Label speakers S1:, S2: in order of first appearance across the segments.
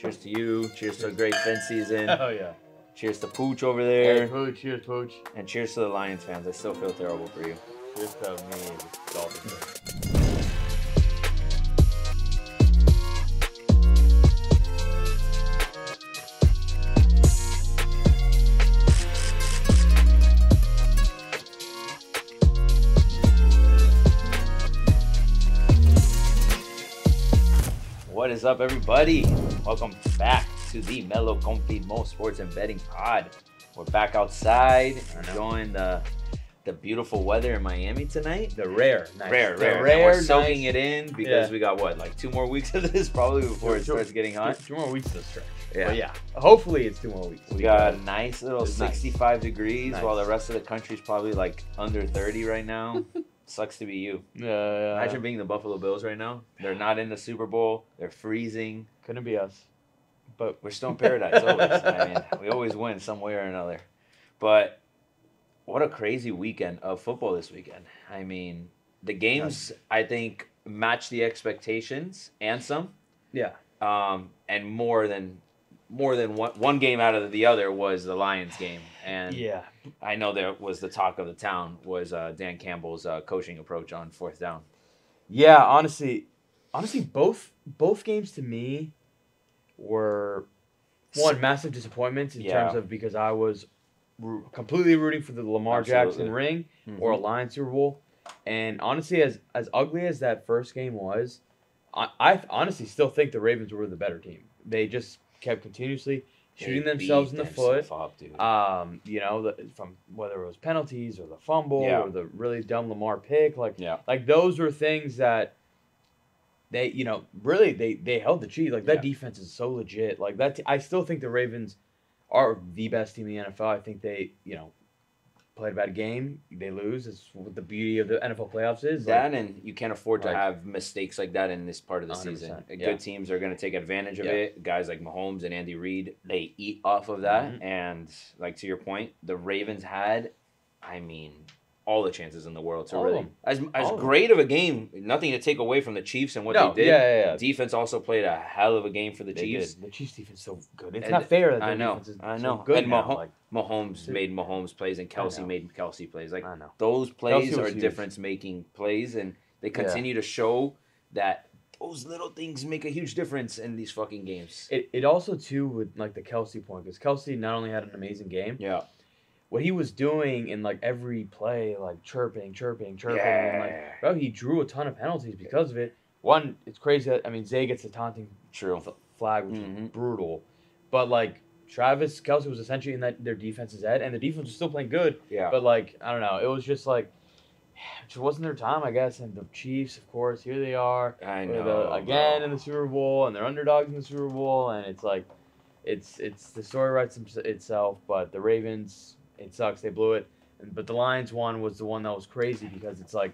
S1: Cheers to you. Cheers to a great Fence season.
S2: Oh, yeah.
S1: Cheers to Pooch over there.
S2: Hey, Pooch. Cheers, Pooch.
S1: And cheers to the Lions fans. I still feel terrible for you.
S2: Cheers to me and the Dolphins.
S1: What is up, everybody? Welcome back to the Mellow CONFIRMOS Sports and Betting Pod. We're back outside, enjoying the beautiful weather in Miami tonight.
S2: The rare.
S1: Rare. We're soaking it in because we got, what, like 2 more weeks of this probably before it starts getting hot?
S2: 2 more weeks of the stretch.
S1: Yeah.
S2: But yeah, hopefully it's 2 more weeks.
S1: We got a nice little 65 degrees
S2: Nice.
S1: while the rest of the country's probably like under 30 right now. Sucks to be you.
S2: Yeah.
S1: Imagine being the Buffalo Bills right now. They're not in the Super Bowl. They're freezing.
S2: Couldn't be us. But
S1: We're still in paradise always. I mean, we always win some way or another. But what a crazy weekend of football this weekend. I mean, the games, I think, match the expectations and some.
S2: yeah.
S1: And more than one game out of the other was the Lions game. And
S2: Yeah.
S1: I know there was the talk of the town was Dan Campbell's coaching approach on 4th down.
S2: Yeah, honestly, both games to me were massive disappointments in terms of because I was completely rooting for the Lamar Jackson ring or a Lions Super Bowl, and honestly, as ugly as that first game was, I honestly still think the Ravens were the better team. They just kept continuously shooting themselves in the foot.
S1: Up, dude.
S2: From whether it was penalties or the fumble or the really dumb Lamar pick, like those were things that they, really they held the cheat. Like that defense is so legit. Like that, I still think the Ravens are the best team in the NFL. I think they, played a bad game, they lose. It's what the beauty of the NFL playoffs is.
S1: That, and you can't afford to have mistakes like that in this part of the season. Good teams are going to take advantage of it. Guys like Mahomes and Andy Reid, they eat off of that. And like to your point, the Ravens had, all the chances in the world to really as great of a game. Nothing to take away from the Chiefs and what they did.
S2: Yeah.
S1: Defense also played a hell of a game for the Chiefs.
S2: The Chiefs defense is so good. It's not fair that
S1: I know.
S2: So good
S1: and
S2: now.
S1: Mahomes made Mahomes plays and Kelsey made Kelsey plays. Like
S2: I know.
S1: those plays are
S2: huge.
S1: difference-making plays, and they continue to show that those little things make a huge difference in these fucking games.
S2: It also too with like the Kelsey point, because Kelsey not only had an amazing game.
S1: Yeah.
S2: What he was doing in like every play, like chirping, and like, bro, he drew a ton of penalties because of it. One, it's crazy that Zay gets the taunting flag, which is brutal, but like Travis Kelce was essentially in their defense's head, and the defense was still playing good.
S1: Yeah.
S2: But like I don't know, it was just like it just wasn't their time, I guess. And the Chiefs, of course, here they are.
S1: I know
S2: again in the Super Bowl, and they're underdogs in the Super Bowl, and it's like it's the story writes itself. But the Ravens. It sucks. They blew it. But the Lions one was the one that was crazy because it's like,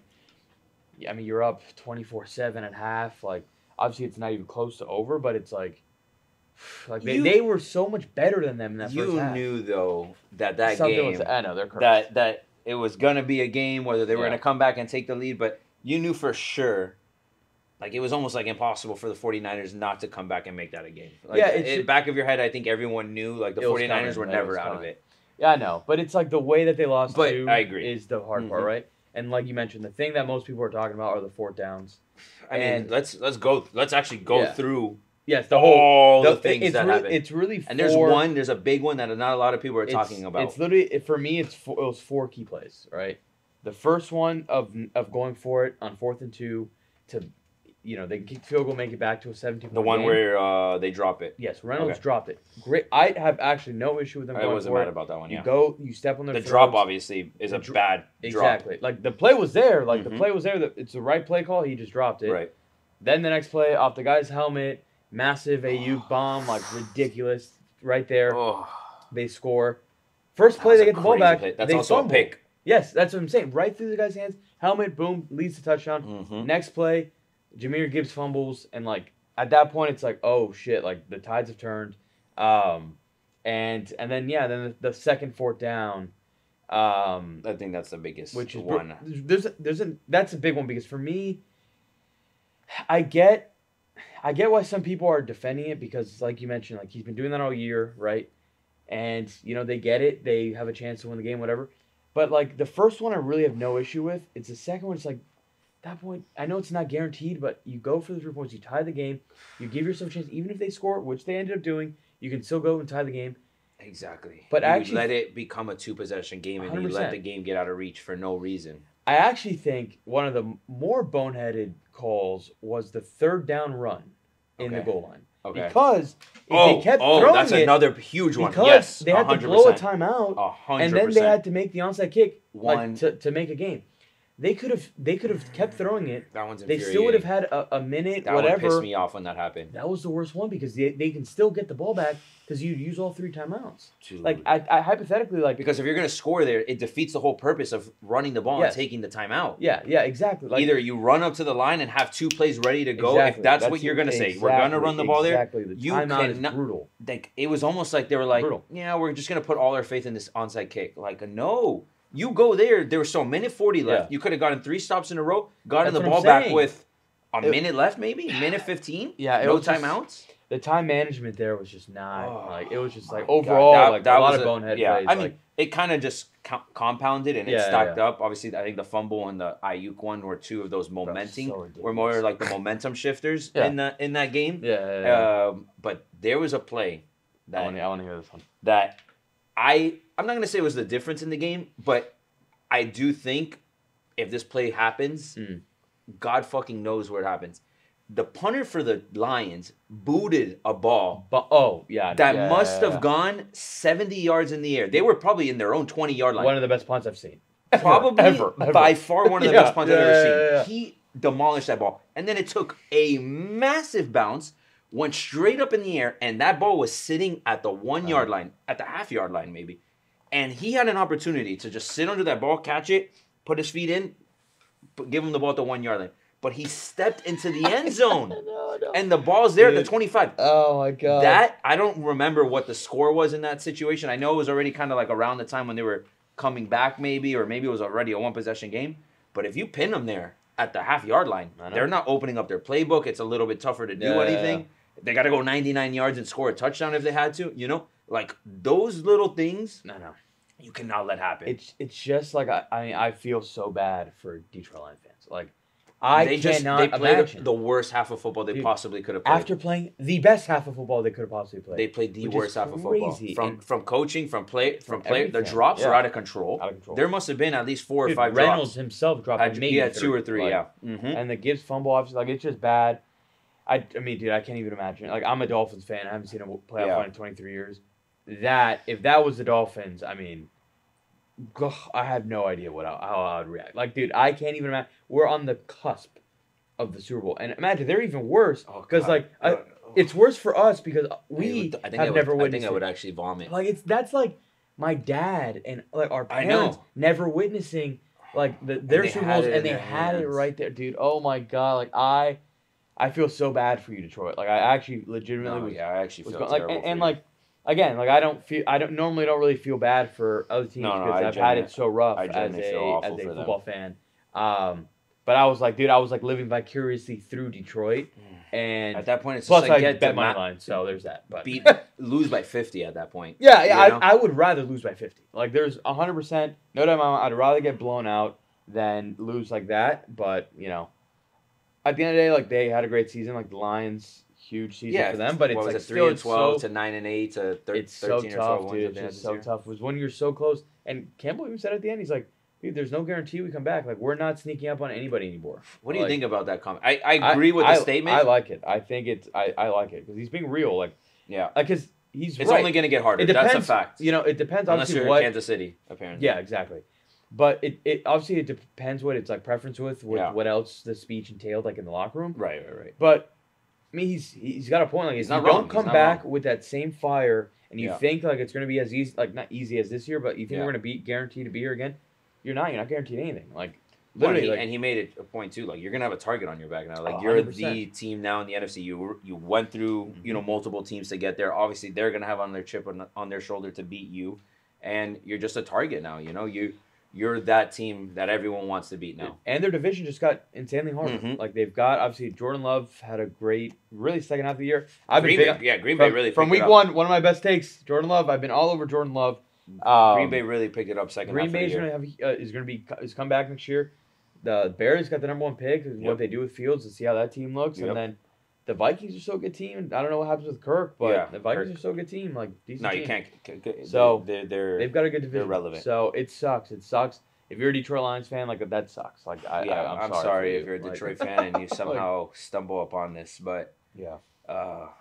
S2: you're up 24-7 at half. Like, obviously it's not even close to over, but it's like they were so much better than them in that first half.
S1: You knew, though, that
S2: Something
S1: game,
S2: I know, they're correct.
S1: that it was going to be a game, whether they were going to come back and take the lead, but you knew for sure. Like, it was almost like impossible for the 49ers not to come back and make that a game. Like, in the back of your head, I think everyone knew, like, the 49ers were never out of it.
S2: Yeah, I know. But it's like the way that they lost
S1: I agree.
S2: is the hard part, right? And like you mentioned, the thing that most people are talking about are the 4th downs.
S1: Let's actually go through
S2: all
S1: the things that happened.
S2: It's really
S1: and there's a big one that not a lot of people are talking about.
S2: It's literally, for me, it was 4 key plays, right? The first one of going for it on 4th and 2 to, they kick field goal, make it back to a 17-point
S1: The one
S2: game.
S1: where they drop it.
S2: Yes, Reynolds dropped it. Great. I have actually no issue with them going for it.
S1: I wasn't mad about that one,
S2: You step on their
S1: The
S2: throats.
S1: drop, obviously, is a bad drop.
S2: Exactly. Like, the play was there. Like, the play was there. It's the right play call. He just dropped it.
S1: Right.
S2: Then the next play, off the guy's helmet, massive AU bomb, like, ridiculous. Right there. They score. First play, they get the ball back.
S1: That's also a pick.
S2: Yes, that's what I'm saying. Right through the guy's hands. Helmet, boom, leads to touchdown. Next play, Jahmyr Gibbs fumbles, and like at that point, it's like, oh shit, like the tides have turned. And then the second 4th down.
S1: I think that's the biggest one.
S2: That's a big one because for me, I get I get why some people are defending it because, like you mentioned, like he's been doing that all year, right? And they get it. They have a chance to win the game, whatever. But like the first one, I really have no issue with. It's the second one. It's like at that point, I know it's not guaranteed, but you go for the 3 points. You tie the game. You give yourself a chance, even if they score, which they ended up doing. You can still go and tie the game.
S1: Exactly.
S2: But
S1: you let it become a 2-possession game, and 100%. You let the game get out of reach for no reason.
S2: I actually think one of the more boneheaded calls was the 3rd down run in the goal line. Okay. Because if they kept throwing
S1: that's another huge one.
S2: Because
S1: yes,
S2: they had
S1: 100%.
S2: to blow a timeout,
S1: 100%.
S2: and then they had to make the onside kick to make a game. They could have kept throwing it.
S1: That one's
S2: infuriating. They still would have had a minute,
S1: that
S2: whatever.
S1: That one pissed me off when that happened.
S2: That was the worst one because they can still get the ball back because you use all 3 timeouts.
S1: Dude.
S2: Like I hypothetically
S1: because if you're gonna score there, it defeats the whole purpose of running the ball and taking the timeout.
S2: Yeah, exactly.
S1: Like, either you run up to the line and have 2 plays ready to go. Exactly. If that's what you're gonna say, we're gonna run the ball there.
S2: Exactly. The timeout is brutal.
S1: Like it was almost like they were like, yeah, we're just gonna put all our faith in this onside kick. Like no. You go there. There was so minute 40 left. Yeah. You could have gotten 3 stops in a row. Gotten the ball back with a minute left, maybe minute 15.
S2: Yeah,
S1: no timeouts.
S2: The time management there was just not it was just like overall that a lot of bonehead plays.
S1: I mean, it kind of just compounded and it stacked up. Obviously, I think the fumble and the Ayuk one were 2 of those were more like the momentum shifters in that game. But there was a play that
S2: I want to hear this one.
S1: That I'm not going to say it was the difference in the game, but I do think if this play happens, God fucking knows where it happens. The punter for the Lions booted a ball. That must have gone 70 yards in the air. They were probably in their own 20-yard line.
S2: One of the best punts I've seen.
S1: Probably
S2: ever.
S1: By far one of the best punts I've ever seen. He demolished that ball. And then it took a massive bounce, went straight up in the air, and that ball was sitting at the 1-yard line, at the half-yard line maybe. And he had an opportunity to just sit under that ball, catch it, put his feet in, give him the ball at the 1-yard line. But he stepped into the end zone. And the ball's there at the 25.
S2: Oh, my God.
S1: I don't remember what the score was in that situation. I know it was already kind of like around the time when they were coming back maybe, or maybe it was already a 1-possession game. But if you pin them there at the half-yard line, they're not opening up their playbook. It's a little bit tougher to do anything. They got to go 99 yards and score a touchdown if they had to, Like, those little things, you cannot let happen.
S2: It's just like, I feel so bad for Detroit Lions fans. Like,
S1: they played the worst half of football they possibly could have played.
S2: After playing the best half of football they could have possibly played.
S1: They played the worst half of football. From coaching, from play, the drops are out of control. There must have been at least 4 or 5 drops.
S2: Reynolds himself dropped maybe
S1: 2 or 3,
S2: And the Gibbs fumble, obviously, like, it's just bad. I mean, dude, I can't even imagine. Like, I'm a Dolphins fan. I haven't seen a playoff run in 23 years. If that was the Dolphins, I mean, I have no idea how I would react. Like, dude, I can't even imagine. We're on the cusp of the Super Bowl. And imagine, they're even worse. Because, it's worse for us because we have never witnessed it.
S1: I think I would actually vomit.
S2: Like, that's like my dad and, like, our parents never witnessing, like, their Super Bowls. And they had it right there. Dude, oh, my God. Like, I feel so bad for you, Detroit. Like, I actually legitimately
S1: I actually feel terrible
S2: and like, again, like, I don't normally really feel bad for other teams because I've had it so rough as a football fan. But I was like, dude, I was like living vicariously through Detroit, and
S1: at that point, it's
S2: plus
S1: just like
S2: I bet my line, so there's that. But
S1: lose by 50 at that point.
S2: I would rather lose by 50. Like, there's 100%, no doubt in my mind, I'd rather get blown out than lose like that. But at the end of the day, like, they had a great season. Like, the Lions, huge season for them. But it's like
S1: 3-12 to 9-8 to 13
S2: it's so
S1: 13
S2: tough,
S1: or 12
S2: dude. It's just so tough. It was when you're so close. And Campbell even said at the end, he's like, dude, there's no guarantee we come back. Like, we're not sneaking up on anybody anymore.
S1: What do you think about that comment? I agree with the statement.
S2: I like it. I think I like it because he's being real. Like, because he's
S1: It's only going to get harder. That's a fact.
S2: It depends.
S1: Unless you're in Kansas City, apparently.
S2: Yeah, exactly. But it obviously it depends what it's like preference with what else the speech entailed, like in the locker room.
S1: Right.
S2: But I mean, he's got a point. Like, if you don't come back with that same fire, and you think like it's going to be as easy, like not easy as this year, but you think we're going to be guaranteed to be here again, you're not guaranteed anything. Like, literally,
S1: and he made it a point too. Like, you're going to have a target on your back now. Like, you're 100%. The team now in the NFC. You went through multiple teams to get there. Obviously, they're going to have on their chip on their shoulder to beat you, and you're just a target now. you're that team that everyone wants to beat now.
S2: And their division just got insanely harder.
S1: Mm-hmm.
S2: Like they've got obviously Jordan Love had a great, really second half of the year.
S1: Green Bay really
S2: from week one. One of my best takes, Jordan Love. I've been all over Jordan Love.
S1: Green Bay really picked it up second half of the year.
S2: Green Bay is going to is come back next year. The Bears got the number 1 pick. What they do with Fields to see how that team looks, and then the Vikings are still a good team. I don't know what happens with Kirk, but the Vikings are still a good team. Like decent team.
S1: You can't.
S2: So
S1: they've
S2: got a good division.
S1: They're relevant.
S2: So it sucks. It sucks. If you're a Detroit Lions fan, like that sucks. Like I'm sorry
S1: if you're a Detroit fan and you somehow stumble upon this, but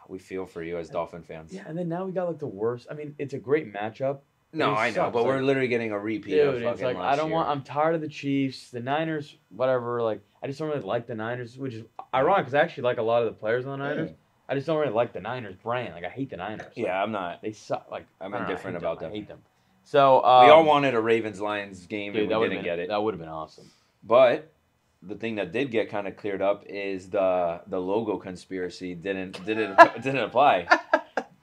S1: we feel for you as Dolphin fans.
S2: Yeah, and then now we got like the worst. I mean, it's a great matchup.
S1: No, I know, but we're literally getting a repeat of fucking last
S2: I don't
S1: year.
S2: I'm tired of the Chiefs, the Niners, whatever. Like, I just don't really like the Niners, which is ironic because I actually like a lot of the players on the Niners. I just don't really like the Niners brand. Like, I hate the Niners. Like,
S1: I'm not.
S2: They suck. Like,
S1: I'm indifferent about them.
S2: I hate them. So
S1: we all wanted a Ravens-Lions game, and we didn't get it.
S2: That would have been awesome.
S1: But the thing that did get kind of cleared up is the logo conspiracy didn't apply.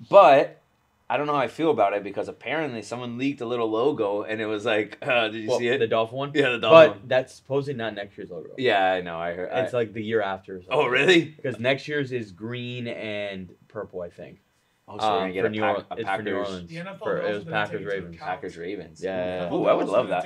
S1: But I don't know how I feel about it because apparently someone leaked a little logo and it was like, did you see it?
S2: The Dolphin one?
S1: Yeah, the Dolphin one.
S2: But that's supposedly not next year's logo.
S1: Yeah, I know. I heard.
S2: It's like the year after. Or something.
S1: Oh, really?
S2: Because next year's is green and purple, I think.
S1: Oh, so we're going to get a Packers.
S2: For New Orleans.
S3: It
S2: was Packers-Ravens.
S1: Packers-Ravens.
S2: Yeah.
S1: Ooh, I would love that.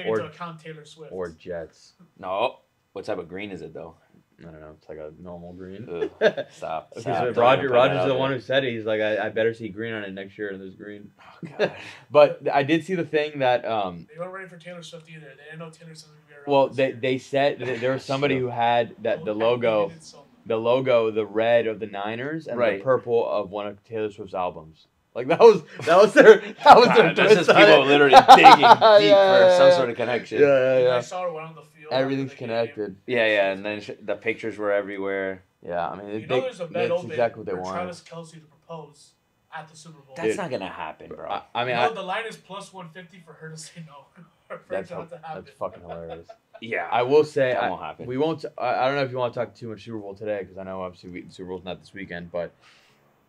S2: Or Jets.
S1: No. What type of green is it, though?
S2: I don't know. It's like a normal green.
S1: Stop.
S2: Roger's the one who said it. He's like, I better see green on it next year, and there's green.
S1: Oh, God.
S2: But I did see the thing that...
S3: they weren't ready for Taylor Swift either. They didn't know Taylor Swift would be around.
S2: Well, they said that there was somebody who had that the logo, the red of the Niners, and the purple of one of Taylor Swift's albums. Like that was their
S1: That's just people literally digging deep for some sort of connection.
S2: Yeah.
S3: I saw her around the field.
S2: Everything's connected.
S1: Yeah, and then the pictures were everywhere.
S2: Yeah, I mean,
S3: there's a bet open
S2: exactly what they
S3: for
S2: wanted.
S3: Travis Kelce to propose at the Super Bowl.
S1: That's not gonna happen, bro.
S2: I mean,
S3: the line is plus 150 for her to say no.
S2: That's fucking hilarious.
S1: Yeah,
S2: I will say
S1: that won't happen.
S2: We won't. I don't know if you want to talk too much Super Bowl today because I know obviously the Super Bowl's not this weekend, but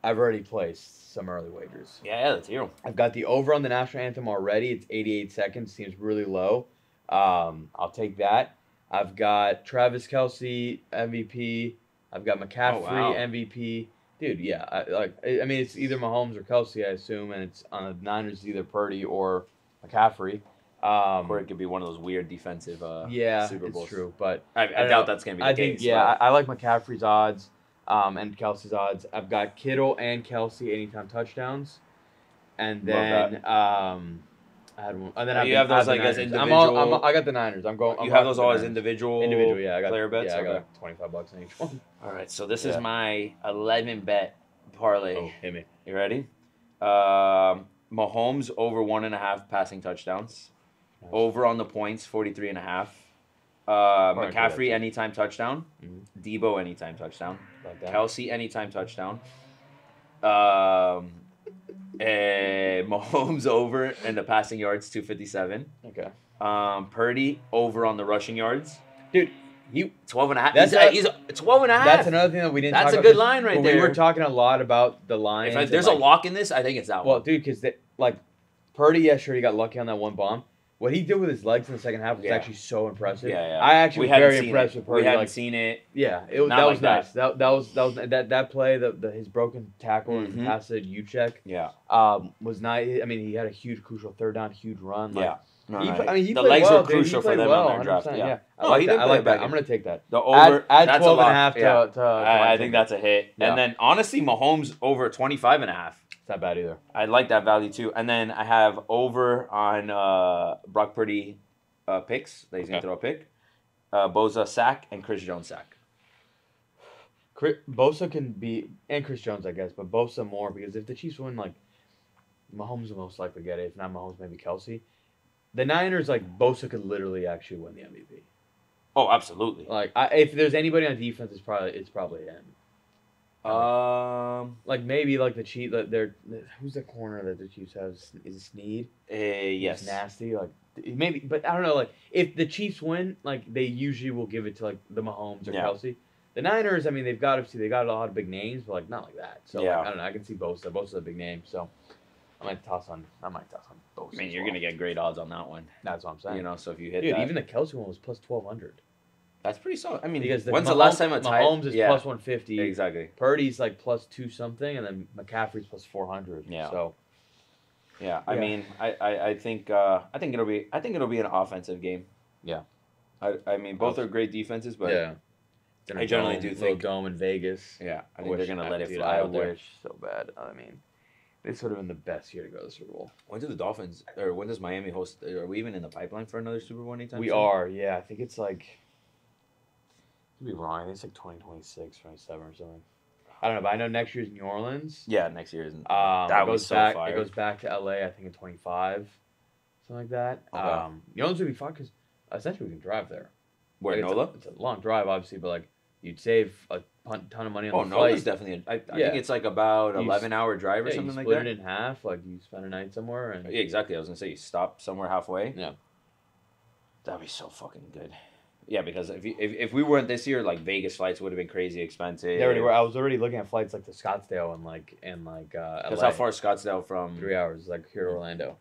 S2: I've already placed some early wagers.
S1: Yeah, let's hear them.
S2: I've got the over on the national anthem already. It's 88 seconds. Seems really low. I'll take that. I've got Travis Kelce MVP. I've got McCaffrey MVP. Dude, yeah. I mean, it's either Mahomes or Kelce, I assume, and it's on the Niners, it's either Purdy or McCaffrey.
S1: Or it could be one of those weird defensive Super Bowls.
S2: It's true, but
S1: I doubt that's going to be the case.
S2: I like McCaffrey's odds and Kelce's odds. I've got Kittle and Kelce anytime touchdowns. And then I had one. And then
S1: you have those like as individual.
S2: I got the Niners.
S1: You have those all as individual.
S2: Yeah. I got
S1: player bets.
S2: Yeah, I got $25 on each one.
S1: All right, so this is my 11 bet parlay.
S2: Oh, hit me.
S1: You ready? Mahomes over 1.5 passing touchdowns. Nice. Over on the points 43.5. McCaffrey anytime touchdown. Mm-hmm. Debo anytime touchdown. Kelce anytime touchdown. Mahomes over and the passing yards 257.
S2: Okay.
S1: Purdy over on the rushing yards.
S2: Dude,
S1: 12.5. He's 12.5.
S2: That's another thing that we didn't talk about.
S1: That's a good line right there.
S2: We were talking a lot about the lines.
S1: If there's a lock in this, I think it's that one.
S2: Well, dude, because Purdy, sure, he got lucky on that one bomb. What he did with his legs in the second half was actually so impressive.
S1: Yeah.
S2: I actually was very impressed with Purdy.
S1: We hadn't seen it.
S2: Yeah, that was nice. That play, his broken tackle and pass to Juszczyk.
S1: Yeah.
S2: Was nice. I mean, he had a huge crucial third down, huge run.
S1: Yeah.
S2: He
S1: the legs
S2: were
S1: crucial for them on their draft. Yeah.
S2: I like that. I'm gonna take that.
S1: The over.
S2: Add 12.5 to
S1: I think that's a hit. Yeah. And then honestly, Mahomes over 25.5.
S2: Not bad either.
S1: I like that value too. And then I have over on Brock Purdy picks that he's going to throw a pick. Bosa sack and Chris Jones sack.
S2: Bosa can be, and Chris Jones, I guess, but Bosa more because if the Chiefs win, Mahomes will most likely get it. If not Mahomes, maybe Kelce. The Niners, Bosa could literally actually win the MVP.
S1: Oh, absolutely.
S2: If there's anybody on defense, it's probably him. Maybe the Chiefs. Who's the corner that the Chiefs have? Is it Snead?
S1: Yes.
S2: He's nasty. Maybe, but I don't know. If the Chiefs win, they usually will give it to the Mahomes or Kelce. The Niners, I mean, they got a lot of big names, but not like that. So I don't know. I can see Bosa. Bosa's a big name. So I might toss on both.
S1: I mean, you're gonna get great odds on that one.
S2: That's what I'm saying.
S1: You know, so if you hit
S2: Dude,
S1: that,
S2: even the Kelsey one was plus 1,200.
S1: That's pretty solid. I mean,
S2: because
S1: when's the last time a tight?
S2: Mahomes is plus 150.
S1: Exactly.
S2: Purdy's like plus 2 something, and then McCaffrey's plus 400.
S1: Yeah.
S2: So.
S1: Yeah, I mean, I think it'll be an offensive game.
S2: Yeah.
S1: I mean, both are great defenses, but
S2: yeah.
S1: I generally do think
S2: dome in Vegas.
S1: Yeah, I think they're gonna let it fly
S2: I
S1: out there.
S2: wish so bad. I mean, this would have been the best year to go to the Super Bowl.
S1: When do the Dolphins or when does Miami host? Are we even in the pipeline for another Super Bowl anytime?
S2: We
S1: soon?
S2: are. Yeah, I think it's like. Could be wrong. I think it's like 2026, 27 or something. I don't know, but I know next year's New Orleans.
S1: Yeah, next year isn't.
S2: That
S1: was so
S2: back.
S1: fire.
S2: It goes back to LA. I think in 25, something like that.
S1: Okay.
S2: New Orleans would be fun because essentially we can drive there.
S1: Where
S2: like,
S1: NOLA?
S2: It's a long drive, obviously, but like you'd save a ton of money on the
S1: NOLA's
S2: flight.
S1: definitely. I think it's like about 11-hour drive or something like that.
S2: Split it in half. Like you spend a night somewhere and.
S1: Yeah, exactly. I was gonna say you stop somewhere halfway.
S2: Yeah.
S1: That'd be so fucking good. Yeah, because if we weren't this year, like Vegas flights would have been crazy expensive.
S2: They already were. I was already looking at flights like to Scottsdale and LA.
S1: Because how far is Scottsdale from?
S2: 3 hours, like here to Orlando.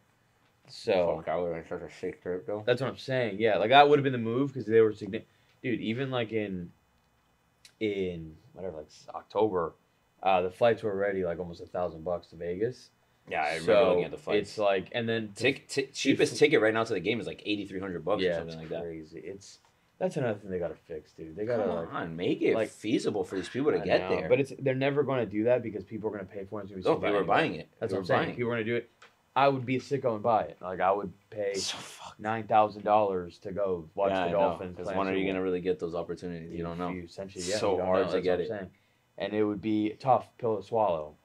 S2: So.
S1: Fuck, I would have been such a sick trip though.
S2: That's what I'm saying. Yeah, like that would have been the move because they were significant. Dude, even like in whatever, like October, the flights were already like almost $1,000 to Vegas.
S1: Yeah, I remember looking at the flights.
S2: It's like, and then
S1: cheapest ticket right now to the game is like $8,300 or something like that.
S2: Crazy. That's another thing they gotta fix, dude. They gotta
S1: Come on, make it feasible for these people to get there.
S2: But they're never gonna do that because people are gonna pay for it.
S1: No, people are buying it.
S2: That's what I'm saying. People are gonna do it. I would be a sicko and buy it. Like I would pay $9,000 to go watch the Dolphins.
S1: Because when are you gonna really get those opportunities? You don't know.
S2: Essentially,
S1: it's so hard to get it.
S2: And it would be a tough pill to swallow.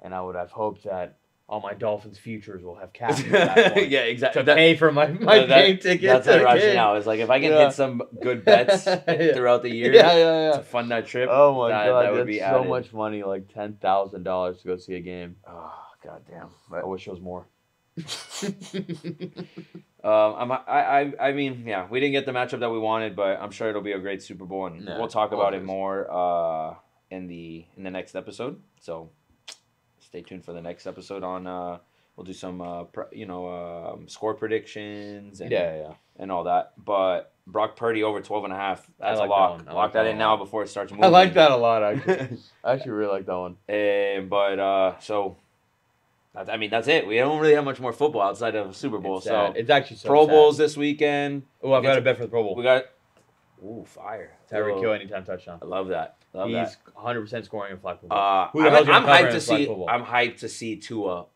S2: And I would have hoped that all my Dolphins futures will have cash at that point.
S1: Yeah, exactly.
S2: To pay for my game ticket.
S1: That's the rationale. It's like if I can hit some good bets throughout the year to fund that trip.
S2: Oh my god,
S1: that would be
S2: so much money, like $10,000 to go see a game.
S1: Oh goddamn!
S2: I wish it was more.
S1: I mean, yeah, we didn't get the matchup that we wanted, but I'm sure it'll be a great Super Bowl, and we'll talk about it more in the next episode. So stay tuned for the next episode. We'll do some score predictions and all that. But Brock Purdy over 12.5. That's a lock. Lock that in now before it starts moving.
S2: I like that a lot, actually. I actually really like that one.
S1: So. I mean, that's it. We don't really have much more football outside of Super Bowl.
S2: It's actually so
S1: Pro Bowls this weekend.
S2: Oh, I've got a bet for the Pro Bowl.
S1: We got fire.
S2: Tyreek Hill anytime touchdown.
S1: I love that.
S2: He's 100% scoring in flag football.
S1: I'm hyped to see Tua.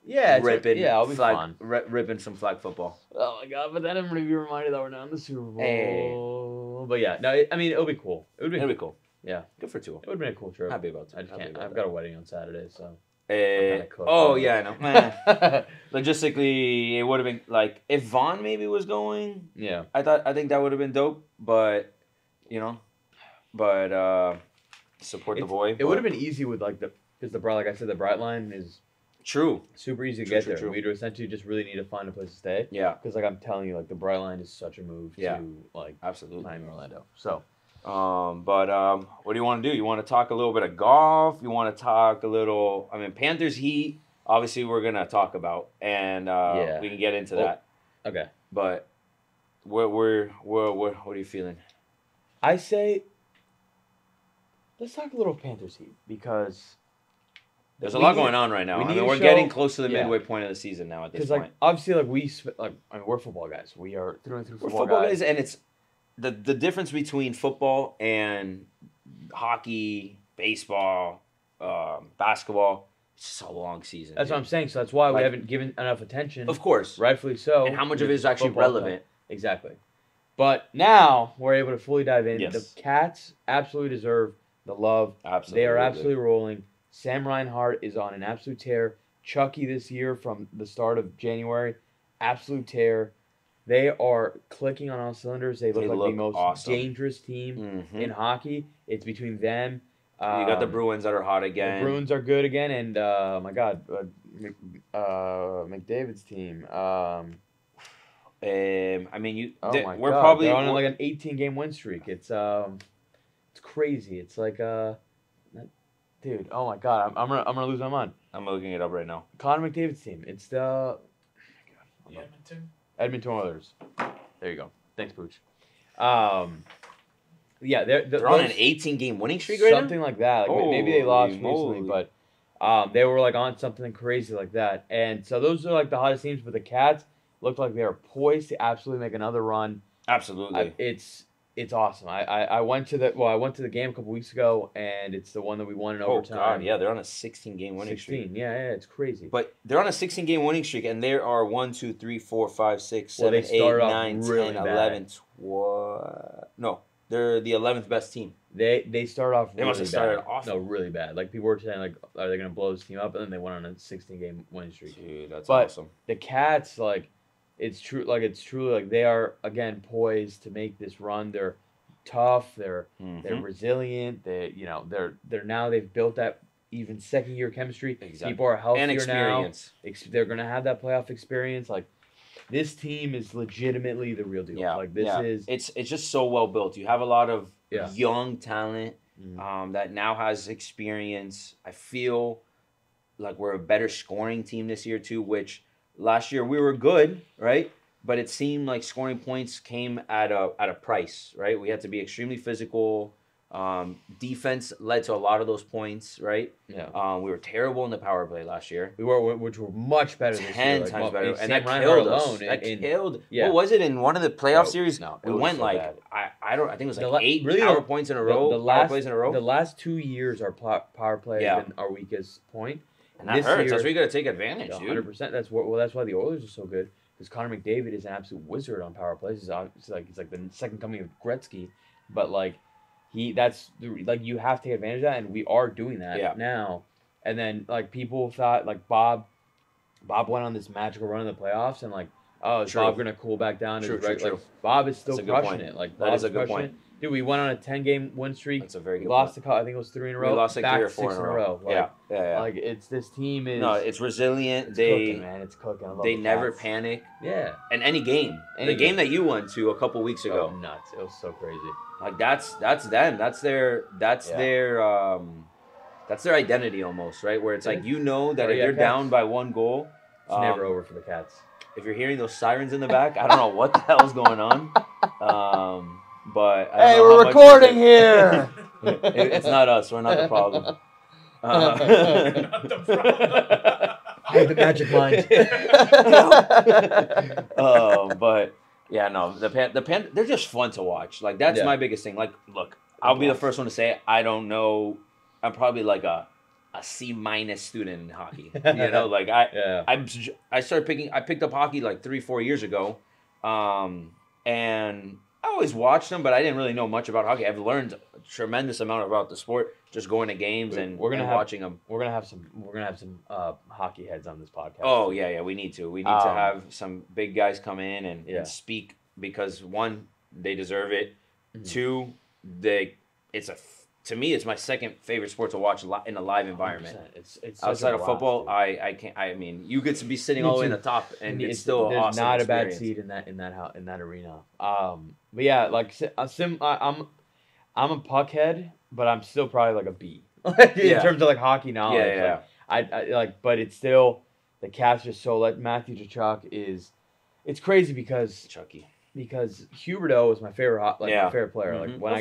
S1: Ripping some flag football.
S2: Oh my god! But then I'm gonna be reminded that we're not in the Super Bowl. But yeah, no. I mean, it'll be cool. It'll be cool. Yeah,
S1: good for Tua.
S2: It would have been a cool trip.
S1: Happy about it.
S2: I've got a wedding on Saturday, so.
S1: I know. Logistically, it would have been like if Vaughn maybe was going.
S2: Yeah.
S1: I think that would have been dope, but support the boy.
S2: It would have been easy with because like I said, the Bright Line is super easy to get there. We'd essentially just really need to find a place to stay.
S1: Yeah.
S2: Because I'm telling you, the Bright Line is such a move to
S1: absolutely
S2: Miami, Orlando. So.
S1: What do you want to do? You want to talk a little bit of golf? You want to talk a little? I mean, Panthers Heat. Obviously, we're gonna talk about, and we can get into that.
S2: Okay.
S1: But what are you feeling?
S2: I say, let's talk a little Panthers Heat because
S1: there's a lot going on right now. We're getting close to the midway point of the season now. At this point,
S2: obviously, we're football guys. We are through and through football guys,
S1: and it's. The difference between football and hockey, baseball, basketball, it's just a long season.
S2: That's what I'm saying. So that's why we haven't given enough attention.
S1: Of course.
S2: Rightfully so.
S1: And how much of it is actually relevant.
S2: Exactly. But now we're able to fully dive in.
S1: Yes.
S2: The Cats absolutely deserve the love.
S1: Absolutely.
S2: They are absolutely rolling. Sam Reinhart is on an absolute tear. Chucky this year from the start of January, absolute tear. They are clicking on all cylinders. They look like the most dangerous team in hockey. It's between them.
S1: You got the Bruins that are hot again.
S2: The Bruins are good again, and my God, McDavid's team.
S1: I mean,
S2: we're probably they're on like an 18-game win streak. It's crazy. It's like dude. Oh my God, I'm gonna lose my mind.
S1: I'm looking it up right now.
S2: Connor McDavid's team. It's the Edmonton Oilers. There you go. Thanks, Pooch. Yeah,
S1: they're on an 18-game winning streak right now?
S2: Something like that. Like, maybe they lost recently, but they were like on something crazy like that. And so those are like the hottest teams. But the Cats looked like they were poised to absolutely make another run.
S1: Absolutely.
S2: It's awesome. I went to the game a couple weeks ago, and it's the one that we won in overtime.
S1: Oh God, yeah, they're on a 16-game winning streak.
S2: Yeah, it's crazy.
S1: But they're on a 16-game winning streak, and there are 1, 2, 3, 4, 5, 6, 7, 8, 9, 10, 11, 12. No, they're the 11th best team.
S2: They start off.
S1: They must have started off.
S2: No, really bad. Like people were saying, like, are they gonna blow this team up? And then they went on a 16-game winning streak.
S1: Dude, that's awesome.
S2: The Cats, like, it's true. Like it's truly like they are again poised to make this run. They're tough. They're resilient. They've built that even second-year chemistry.
S1: Exactly.
S2: People are healthier
S1: and experience.
S2: Now. They're gonna have that playoff experience. Like this team is legitimately the real deal.
S1: Yeah.
S2: Like this is.
S1: It's just so well built. You have a lot of young talent that now has experience. I feel like we're a better scoring team this year too, which last year we were good, right? But it seemed like scoring points came at a price, right? We had to be extremely physical. Defense led to a lot of those points, right?
S2: Yeah.
S1: We were terrible in the power play last year.
S2: Which were much better this year.
S1: 10 times better. And that killed us. That killed. What was it in one of the playoff series?
S2: No,
S1: we went so like bad. I think it was like 8
S2: really
S1: power points in a row. Power plays in a row.
S2: The last 2 years, our power play has been our weakest point.
S1: And that hurts. That's where you got to take advantage, 100%.
S2: 100%. That's why the Oilers are so good. Because Connor McDavid is an absolute wizard on power plays. He's like the second coming of Gretzky, but like you have to take advantage of that, and we are doing that now. And then like people thought like Bob went on this magical run in the playoffs, and like is Bob gonna cool back down?
S1: True.
S2: Like, Bob is still crushing it. Like
S1: that is a good point.
S2: Dude, we went on a 10-game win streak.
S1: That's a very good
S2: point.
S1: Lost
S2: I think it was 3 in a row.
S1: We lost like 3 or 4
S2: in a row.
S1: Like, yeah.
S2: Like this team is.
S1: No, it's resilient.
S2: It's cooking, man. It's cooking. I love
S1: they never
S2: Cats.
S1: panic.
S2: Yeah.
S1: In any game. The game that you went to a couple weeks ago.
S2: Oh, nuts! It was so crazy.
S1: Like that's them. That's their identity almost, right? Where it's like that if they're down by 1 goal,
S2: it's never over for the Cats.
S1: If you're hearing those sirens in the back, I don't know what the hell is going on. But
S2: hey, we're recording here.
S1: It's not us. We're not the problem.
S3: Not the problem.
S2: I have the magic mind.
S1: But yeah, no, the Panthers, they're just fun to watch. Like that's my biggest thing. Like, look, I'll be the first one to say it. I don't know. I'm probably like a C- student in hockey. You know, like I picked up hockey like 3-4 years ago, and I always watched them, but I didn't really know much about hockey. I've learned a tremendous amount about the sport just going to games and watching them.
S2: We're gonna have some hockey heads on this podcast.
S1: Oh yeah, we need to. We need to have some big guys come in and speak because 1, they deserve it. 2, to me, it's my second favorite sport to watch in a live environment.
S2: 100%. It's
S1: outside of football. Dude. I can't. I mean, you get to be sitting all the way in the top, and it's still
S2: there's
S1: awesome.
S2: Not
S1: experience.
S2: a bad seat in that arena. But yeah, like I'm a puck head, but I'm still probably like a B in terms of like hockey knowledge.
S1: Yeah.
S2: Like, I like, but it's still the Cats just so like Matthew Tkachuk is. It's crazy because Huberdeau was my favorite my favorite player.
S1: Mm-hmm.
S2: Like when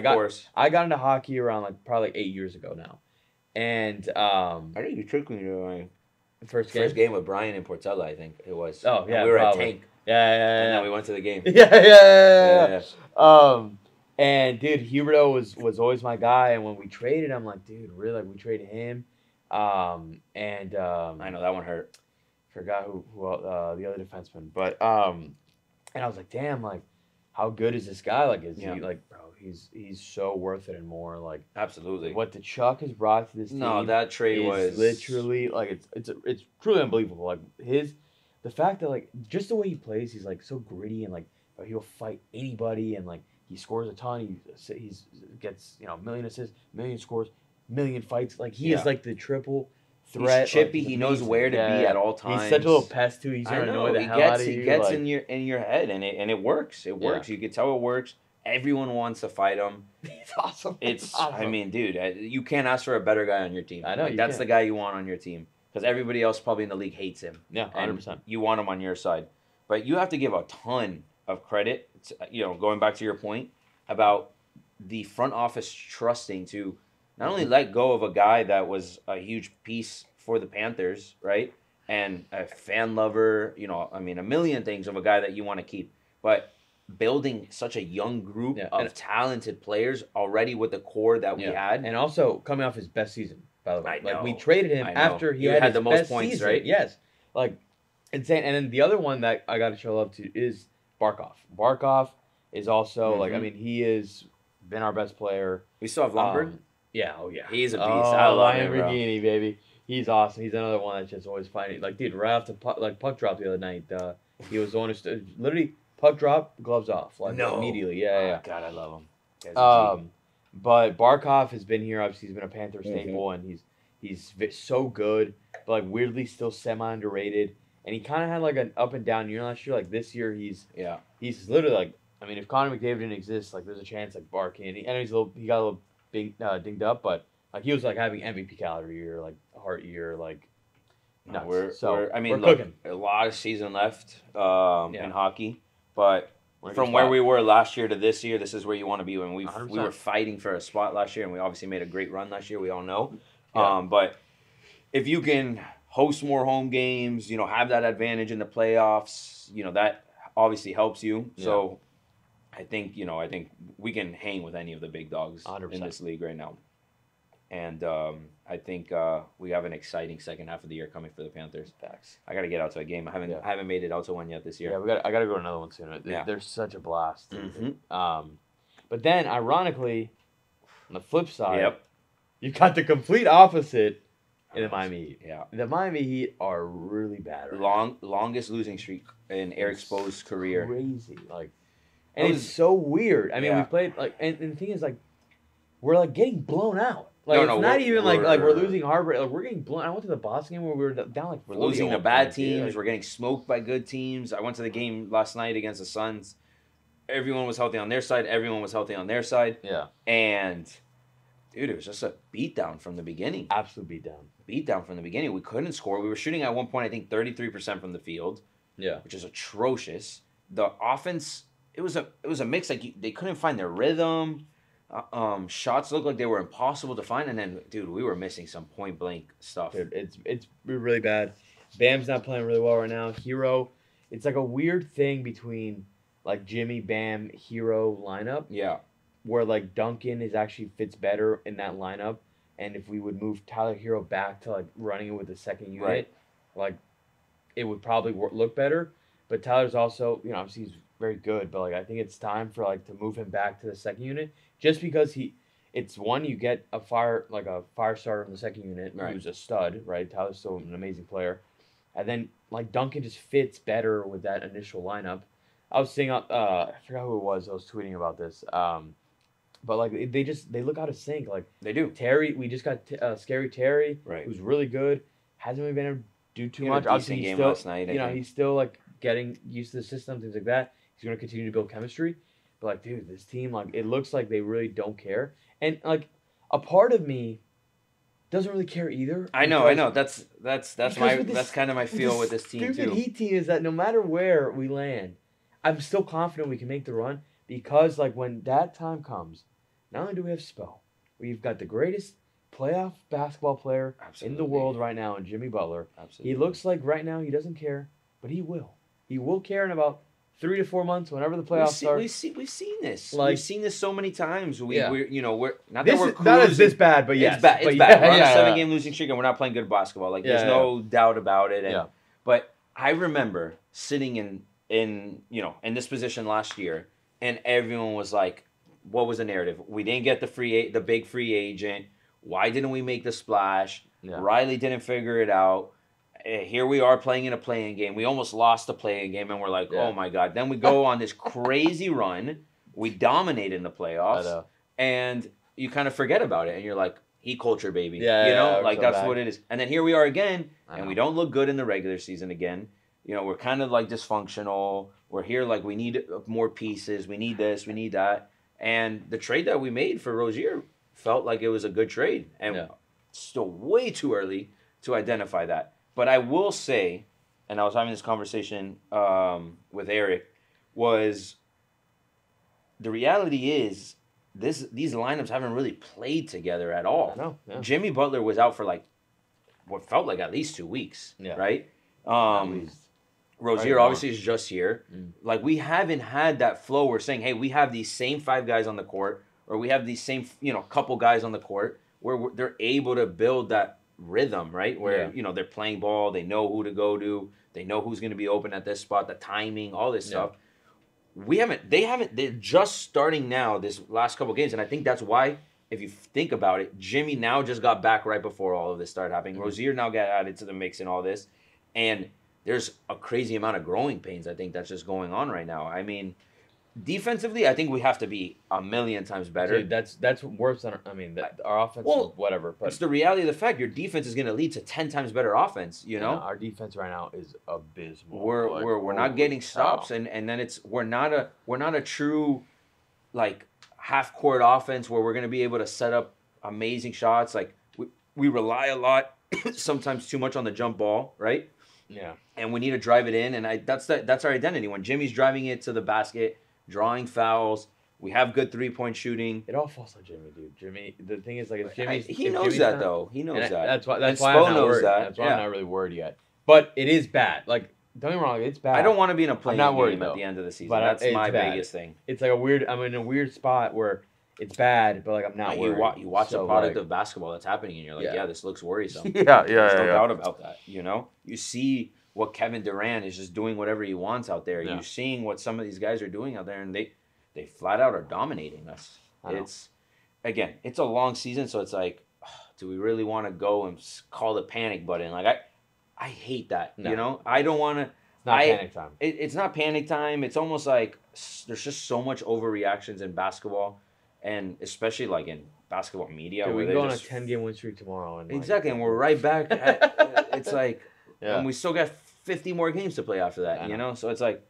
S2: I got into hockey around like probably 8 years ago now, and
S1: I think you took me to my first game with Brian in Portella. I think it was.
S2: Oh yeah,
S1: we were at Tank.
S2: Yeah.
S1: And then we went to the game.
S2: Yeah. And dude, Huberdeau was always my guy, and when we traded, I'm like, dude, really? Like we traded him, I
S1: know that one hurt.
S2: Forgot who the other defenseman, but and I was like, damn, like, how good is this guy? Like, is he like, bro? He's so worth it and more. Like,
S1: absolutely.
S2: What the Chuck has brought to this team.
S1: No, that trade was
S2: literally like it's truly unbelievable. Like the fact that like just the way he plays, he's like so gritty and like he'll fight anybody and like he scores a ton. He gets a million assists, million scores, million fights. Like he is like the triple threat.
S1: He's chippy. He knows where to be at all times.
S2: He's such a little pest too. He's gonna annoy the hell out of you.
S1: He gets in your head, and it works. It works. You can tell it works. Everyone wants to fight him.
S2: It's awesome.
S1: I mean, dude, you can't ask for a better guy on your team.
S2: I know.
S1: That's the guy you want on your team. because everybody else probably in the league hates him.
S2: Yeah, 100%.
S1: You want him on your side. But you have to give a ton of credit, going back to your point about the front office trusting to not only let go of a guy that was a huge piece for the Panthers, right? And a fan lover, a million things of a guy that you want to keep. But building such a young group of talented players already with the core that we had.
S2: And also coming off his best season, by the way. Like, we traded him after he had the most points, season. Right? Yes. Like, insane. And then the other one that I got to show love to is Barkov. Barkov is also, he has been our best player.
S1: We still have Lombard.
S2: Yeah, oh yeah.
S1: He's a beast. I love him, bro.
S2: Lamborghini, baby. He's awesome. He's another one that's just always finding. Like, dude, right off the puck drop the other night, he was the one who literally puck drop, gloves off, like immediately. Yeah.
S1: God, I love him.
S2: But Barkov has been here. Obviously, he's been a Panther staple, and he's so good, but like weirdly still semi underrated. And he kind of had like an up and down year last year. Like this year, he's literally like, if Connor McDavid didn't exist, like there's a chance like Bark and he got a little dinged up, but like he was like having MVP caliber year, like Hart year, like nuts. We're
S1: cooking. A lot of season left in hockey, but from where we were last year to this year, this is where you want to be. When we were fighting for a spot last year, and we obviously made a great run last year. We all know, but if you can host more home games, have that advantage in the playoffs, that obviously helps you. Yeah. So I think we can hang with any of the big dogs 100%. In this league right now. And I think we have an exciting second half of the year coming for the Panthers.
S2: Facts.
S1: I got to get out to a game. I haven't made it out to one yet this year.
S2: Yeah, I got to go to another one soon. They're such a blast. But then, ironically, on the flip side, you got the complete opposite in the Miami Heat.
S1: Yeah.
S2: The Miami Heat are really bad right
S1: longest losing streak in Eric Spo's career.
S2: Crazy. And it's so weird. We played, and the thing is, we're, getting blown out. It's not even we're losing heartbreak. We're getting blown. I went to the Boston game where we were down
S1: we're losing to bad teams. We're getting smoked by good teams. I went to the game last night against the Suns. Everyone was healthy on their side. Everyone was healthy on their side.
S2: Yeah.
S1: And, dude, it was just a beatdown from the beginning.
S2: Absolute beatdown.
S1: Beatdown from the beginning. We couldn't score. We were shooting at one point, I think, 33% from the field.
S2: Yeah.
S1: Which is atrocious. The offense, it was a mix. They couldn't find their rhythm. Shots looked like they were impossible to find, and then, dude, we were missing some point blank stuff.
S2: Dude, it's really bad. Bam's not playing really well right now. Hero, it's like a weird thing between Jimmy, Bam, Hero lineup.
S1: Yeah,
S2: where Duncan actually fits better in that lineup, and if we would move Tyler Hero back to running it with the second unit, it would probably look better. But Tyler's also, obviously he's very good, but I think it's time for to move him back to the second unit. Just because you get a fire starter in the second unit who's a stud, right? Tyler's still an amazing player, and then Duncan just fits better with that initial lineup. I was seeing I forgot who it was. I was tweeting about this, but they look out of sync.
S1: They do.
S2: Terry, we just got Scary Terry, who's really good. Hasn't really been able to do too much. Obviously, he's still, last night, he's still getting used to the system, things like that. He's going to continue to build chemistry. But dude, this team, it looks like they really don't care. And a part of me doesn't really care either.
S1: I know. That's kind of my feel with this team too.
S2: Stupid Heat team is that no matter where we land, I'm still confident we can make the run because when that time comes, not only do we have Spo, we've got the greatest playoff basketball player in the world right now in Jimmy Butler.
S1: Absolutely.
S2: He looks like right now he doesn't care, but he will. He will care in about 3 to 4 months, whenever the playoffs start.
S1: We've seen this. We've seen this so many times. We're not
S2: this
S1: that we're
S2: cruising. Not as this bad, but yes,
S1: it's bad. It's bad. We're on a 7-game losing streak, and we're not playing good basketball. There's no doubt about it. But I remember sitting in this position last year, and everyone was like, "What was the narrative? We didn't get the big free agent. Why didn't we make the splash?
S2: Yeah.
S1: Riley didn't figure it out." Here we are playing in a play-in game. We almost lost the play-in game, and we're like, oh, my God. Then we go on this crazy run. We dominate in the playoffs, and you kind of forget about it, and you're like, Heat culture, baby. That's what it is. And then here we are again, and we don't look good in the regular season again. We're kind of dysfunctional. We're here we need more pieces. We need this. We need that. And the trade that we made for Rozier felt like it was a good trade. And still way too early to identify that. But I will say, and I was having this conversation with Eric, was the reality is these lineups haven't really played together at all.
S2: No, yeah.
S1: Jimmy Butler was out for like what felt like at least 2 weeks, right? Rozier obviously is just here. Like, we haven't had that flow. We're saying, hey, we have these same 5 guys on the court, or we have these same, couple guys on the court where they're able to build that rhythm, right? Where, they're playing ball, they know who to go to, they know who's going to be open at this spot, the timing, all this stuff. They're just starting now this last couple games, and I think that's why, if you think about it, Jimmy now just got back right before all of this started happening. Rozier now got added to the mix and all this, and there's a crazy amount of growing pains, I think, that's just going on right now. I mean, defensively, I think we have to be a million times better.
S2: Dude, that's worse than our offense. Well, whatever. But
S1: it's the reality of the fact. Your defense is going to lead to 10 times better offense.
S2: Our defense right now is abysmal.
S1: We're not getting stops, and then we're not a true like half court offense where we're going to be able to set up amazing shots. Like we rely a lot, sometimes too much on the jump ball, right?
S2: Yeah.
S1: And we need to drive it in, and that's our identity. When Jimmy's driving it to the basket, drawing fouls, we have good 3-point shooting.
S2: It all falls on Jimmy, dude. Jimmy, the thing is, like, if Jimmy's...
S1: He knows that, though. He knows that.
S2: That's why I'm not worried. That's why I'm not really worried yet. But it is bad. Like, don't get me wrong, it's bad.
S1: I don't want to be in a play-in game at the end of the season. That's my biggest thing.
S2: It's like I'm in a weird spot where it's bad, but, like, I'm not worried.
S1: You watch the product of basketball that's happening, and you're like, yeah, this looks worrisome.
S2: There's
S1: no doubt about that, You see what Kevin Durant is just doing whatever he wants out there. Yeah. You're seeing what some of these guys are doing out there, and they flat out are dominating us. It's a long season, so it's like, do we really want to go and call the panic button? Like, I hate that, I don't want to.
S2: It's not panic time.
S1: It's not panic time. It's almost like there's just so much overreactions in basketball, and especially like in basketball media.
S2: Dude, we go on a 10-game win streak tomorrow. And
S1: exactly, and we're right back. It's like, and we still got 50 more games to play after that, So it's like,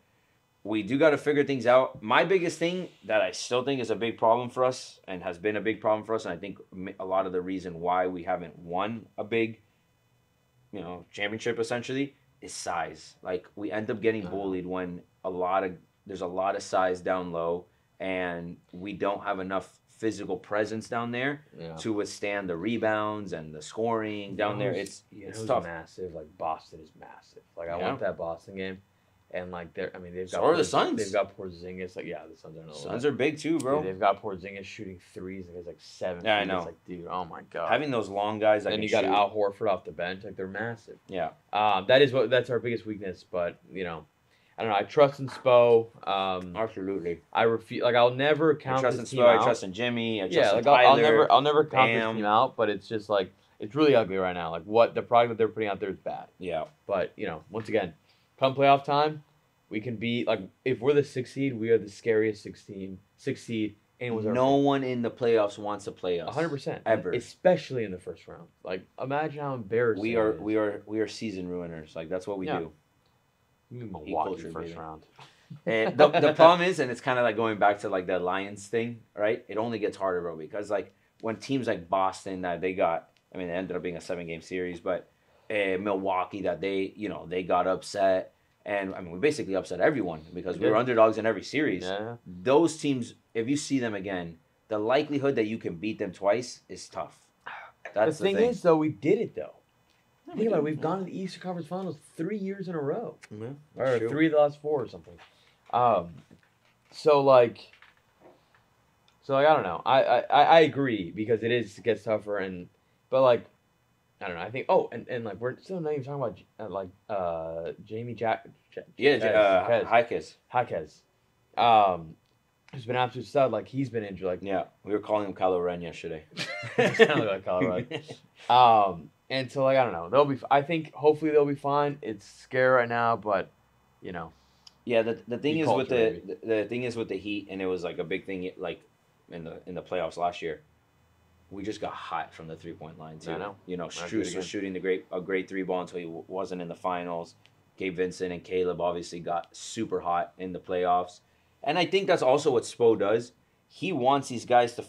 S1: we do got to figure things out. My biggest thing that I still think is a big problem for us, and has been a big problem for us, and I think a lot of the reason why we haven't won a big, championship essentially, is size. Like, we end up getting bullied when there's a lot of size down low, and we don't have enough physical presence down there to withstand the rebounds and the scoring down there. It's tough.
S2: Massive. Like, Boston is massive. Like, I want that Boston game, and like they've got.
S1: So are the Suns.
S2: They've got Porzingis. Like, the Suns are.
S1: Suns are big too, bro.
S2: Dude, they've got Porzingis shooting threes. Like, it's like 7.
S1: Yeah, I know.
S2: It's like, dude, oh my god.
S1: Having those long guys that
S2: and you got Al Horford off the bench. Like, they're massive.
S1: Yeah.
S2: That's our biggest weakness, but I don't know. I trust in Spo.
S1: Absolutely.
S2: I refuse. Like, I'll never count this team
S1: out. I trust in Jimmy. I trust in
S2: Tyler. I'll never count this team out. But it's just like, it's really ugly right now. Like, what the product that they're putting out there is bad.
S1: Yeah.
S2: But once again, come playoff time, we can be like, if we're the 6th seed, we are the scariest 6th seed. And
S1: no one in the playoffs wants to play us.
S2: 100%.
S1: Ever.
S2: Especially in the first round. Like, imagine how embarrassing
S1: we are season ruiners. Like, that's what we do.
S2: Milwaukee first round.
S1: And the problem is, and it's kind of like going back to like the Lions thing, right? It only gets harder, bro, because like when teams like Boston that they got, I mean, it ended up being a 7-game series, but Milwaukee that they got upset, and I mean, we basically upset everyone because we were underdogs in every series.
S2: Yeah.
S1: Those teams, if you see them again, the likelihood that you can beat them twice is tough. That's
S2: the thing is, though, we did it though. Think about it, we've gone to the Eastern Conference Finals 3 years in a row. Or 3 of the last 4 or something. So like I don't know. I agree because it gets tougher, but like, I don't know. I think and like we're still not even talking about Jamie
S1: Jaquez.
S2: Who's been absolute stud. Like, he's been injured. Like,
S1: yeah, we were calling him Kylo Ren yesterday.
S2: Sounded like Kylo Ren. And so, like, I don't know. I think hopefully they'll be fine. It's scary right now, but
S1: Yeah, the thing is with the thing is with the Heat, and it was like a big thing like in the playoffs last year. We just got hot from the 3-point line too.
S2: I know.
S1: Strus was shooting a great 3-ball until he wasn't in the finals. Gabe Vincent and Caleb obviously got super hot in the playoffs, and I think that's also what Spo does. He wants these guys to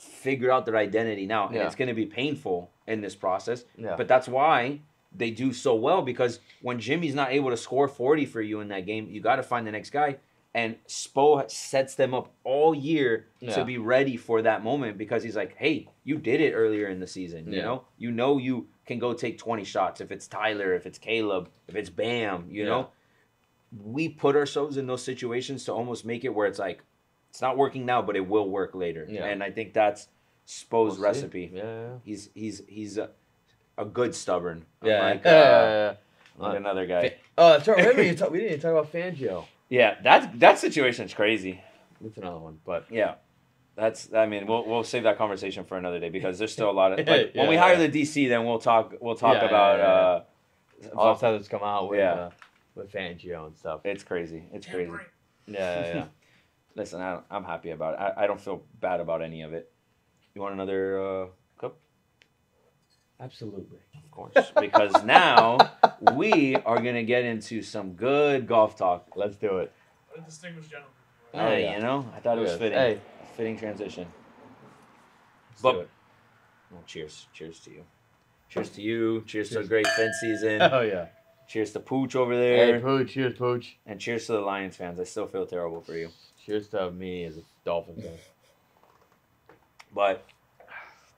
S1: figure out their identity now, and it's going to be painful in this process.
S2: Yeah.
S1: But that's why they do so well, because when Jimmy's not able to score 40 for you in that game, you got to find the next guy. And Spo sets them up all year to be ready for that moment, because he's like, hey, you did it earlier in the season. You know you can go take 20 shots. If it's Tyler, if it's Caleb, if it's Bam, you know. We put ourselves in those situations to almost make it where it's like, it's not working now, but it will work later. Yeah. And I think that's Spo's recipe.
S2: Yeah.
S1: He's a good stubborn.
S2: Like
S1: another guy.
S2: That's right. We didn't even talk about Fangio.
S1: Yeah, that situation's crazy.
S2: That's another one, but
S1: yeah, we'll save that conversation for another day, because there's still a lot of when we hire the DC, then we'll talk about
S2: all the stuff that's come out with Fangio and stuff.
S1: It's crazy. It's crazy.
S2: Yeah.
S1: Listen, I'm happy about it. I don't feel bad about any of it. You want another cup?
S2: Absolutely.
S1: Of course. Because now we are going to get into some good golf talk.
S2: Let's do it.
S3: What a distinguished gentleman.
S1: Hey, I thought it was fitting. Hey. Fitting transition. Well, cheers. Cheers to you. Cheers to you. Cheers to a great Fin season.
S2: Oh, yeah.
S1: Cheers to Pooch over there.
S2: Hey, Pooch. Cheers, Pooch.
S1: And cheers to the Lions fans. I still feel terrible for you.
S2: Cheers to me as a Dolphins fan.
S1: But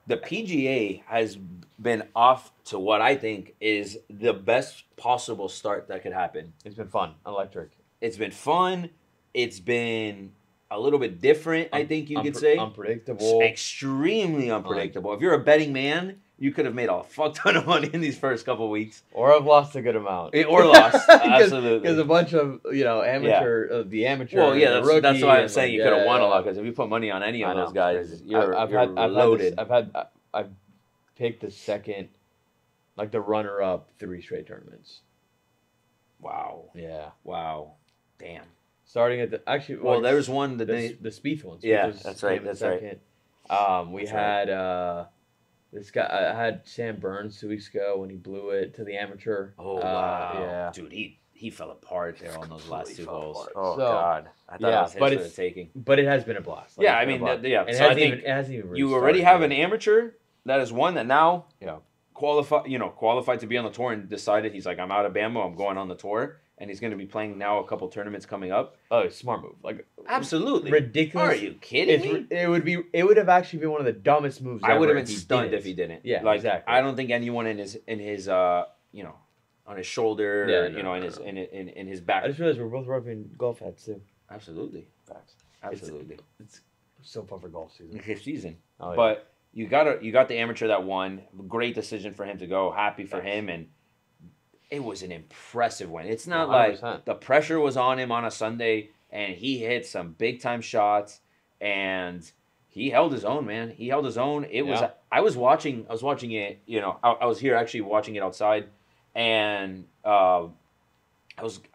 S1: the PGA has been off to what I think is the best possible start that could happen.
S2: It's been fun. Electric.
S1: It's been fun. It's been a little bit different, I think you could say.
S2: Unpredictable.
S1: Extremely unpredictable. If you're a betting man, you could have made a fuck ton of money in these first couple weeks.
S2: Or have lost a good amount.
S1: Or lost, absolutely.
S2: Because a bunch of, amateur, the amateur.
S1: Well, yeah, that's why I'm saying you could have won a lot, because if you put money on any of those guys, you're loaded.
S2: I've picked the second, like the runner-up 3 straight tournaments.
S1: Wow.
S2: Yeah.
S1: Wow. Damn.
S2: Starting at
S1: there was one
S2: the Spieth one.
S1: Yeah, that's right. That's
S2: right. We had this guy. I had Sam Burns 2 weeks ago when he blew it to the amateur.
S1: Oh wow!
S2: Yeah,
S1: dude, he fell apart there on those last 2 holes. Oh
S2: so,
S1: God, I thought it was his for the taking.
S2: But it has been a blast.
S1: Like, I think
S2: it hasn't even really
S1: you already have an amateur that is one that now qualified to be on the tour, and decided he's like, I'm out of Bama, I'm going on the tour. And he's going to be playing now a couple tournaments coming up.
S2: Oh, smart move! Like
S1: absolutely
S2: ridiculous.
S1: Are you kidding me?
S2: It would have actually been one of the dumbest moves.
S1: I would have been stunned if he didn't.
S2: Yeah, exactly.
S1: I don't think anyone in his on his shoulder, in his back.
S2: I just realized we're both rubbing golf hats too.
S1: Absolutely, facts. Absolutely,
S2: it's so fun for golf season.
S1: Season, but you got the amateur that won. Great decision for him to go. Happy for him and. It was an impressive win. It's not 100%. Like the pressure was on him on a Sunday, and he hit some big time shots, and he held his own, man. He held his own. It was. I was watching it. I was here actually watching it outside, and I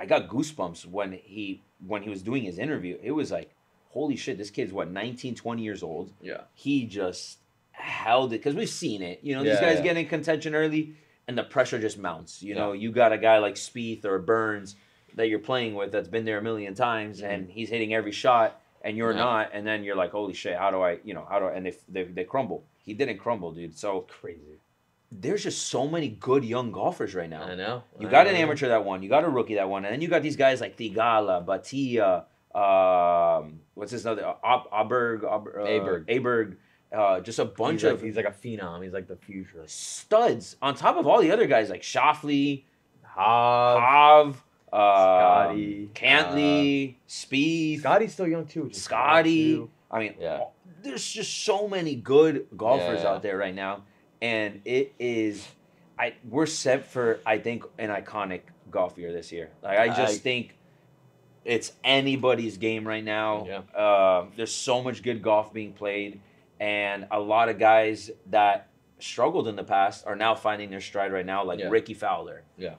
S1: got goosebumps when he was doing his interview. It was like, holy shit, this kid's 19, 20 years old.
S2: Yeah.
S1: He just held it because we've seen it. These guys get in contention early. And the pressure just mounts. You got a guy like Spieth or Burns that you're playing with that's been there a million times, and he's hitting every shot, and you're not. And then you're like, holy shit, how do I? And they crumble. He didn't crumble, dude. So
S2: crazy.
S1: There's just so many good young golfers right now.
S2: I know.
S1: You got an amateur that won. You got a rookie that won, and then you got these guys like Thigala, Batia, what's his other? Aberg. Just a bunch of...
S2: He's like a phenom. He's like the future.
S1: Studs. On top of all the other guys like Shoffley,
S2: Hav,
S1: Scotty, Cantley, Spieth.
S2: Scotty's still young too.
S1: Scotty. I mean, there's just so many good golfers out there right now. And it is... we're set for, I think, an iconic golf year this year. Like I just think it's anybody's game right now.
S2: Yeah.
S1: There's so much good golf being played. And a lot of guys that struggled in the past are now finding their stride right now, like Ricky Fowler.
S2: Yeah.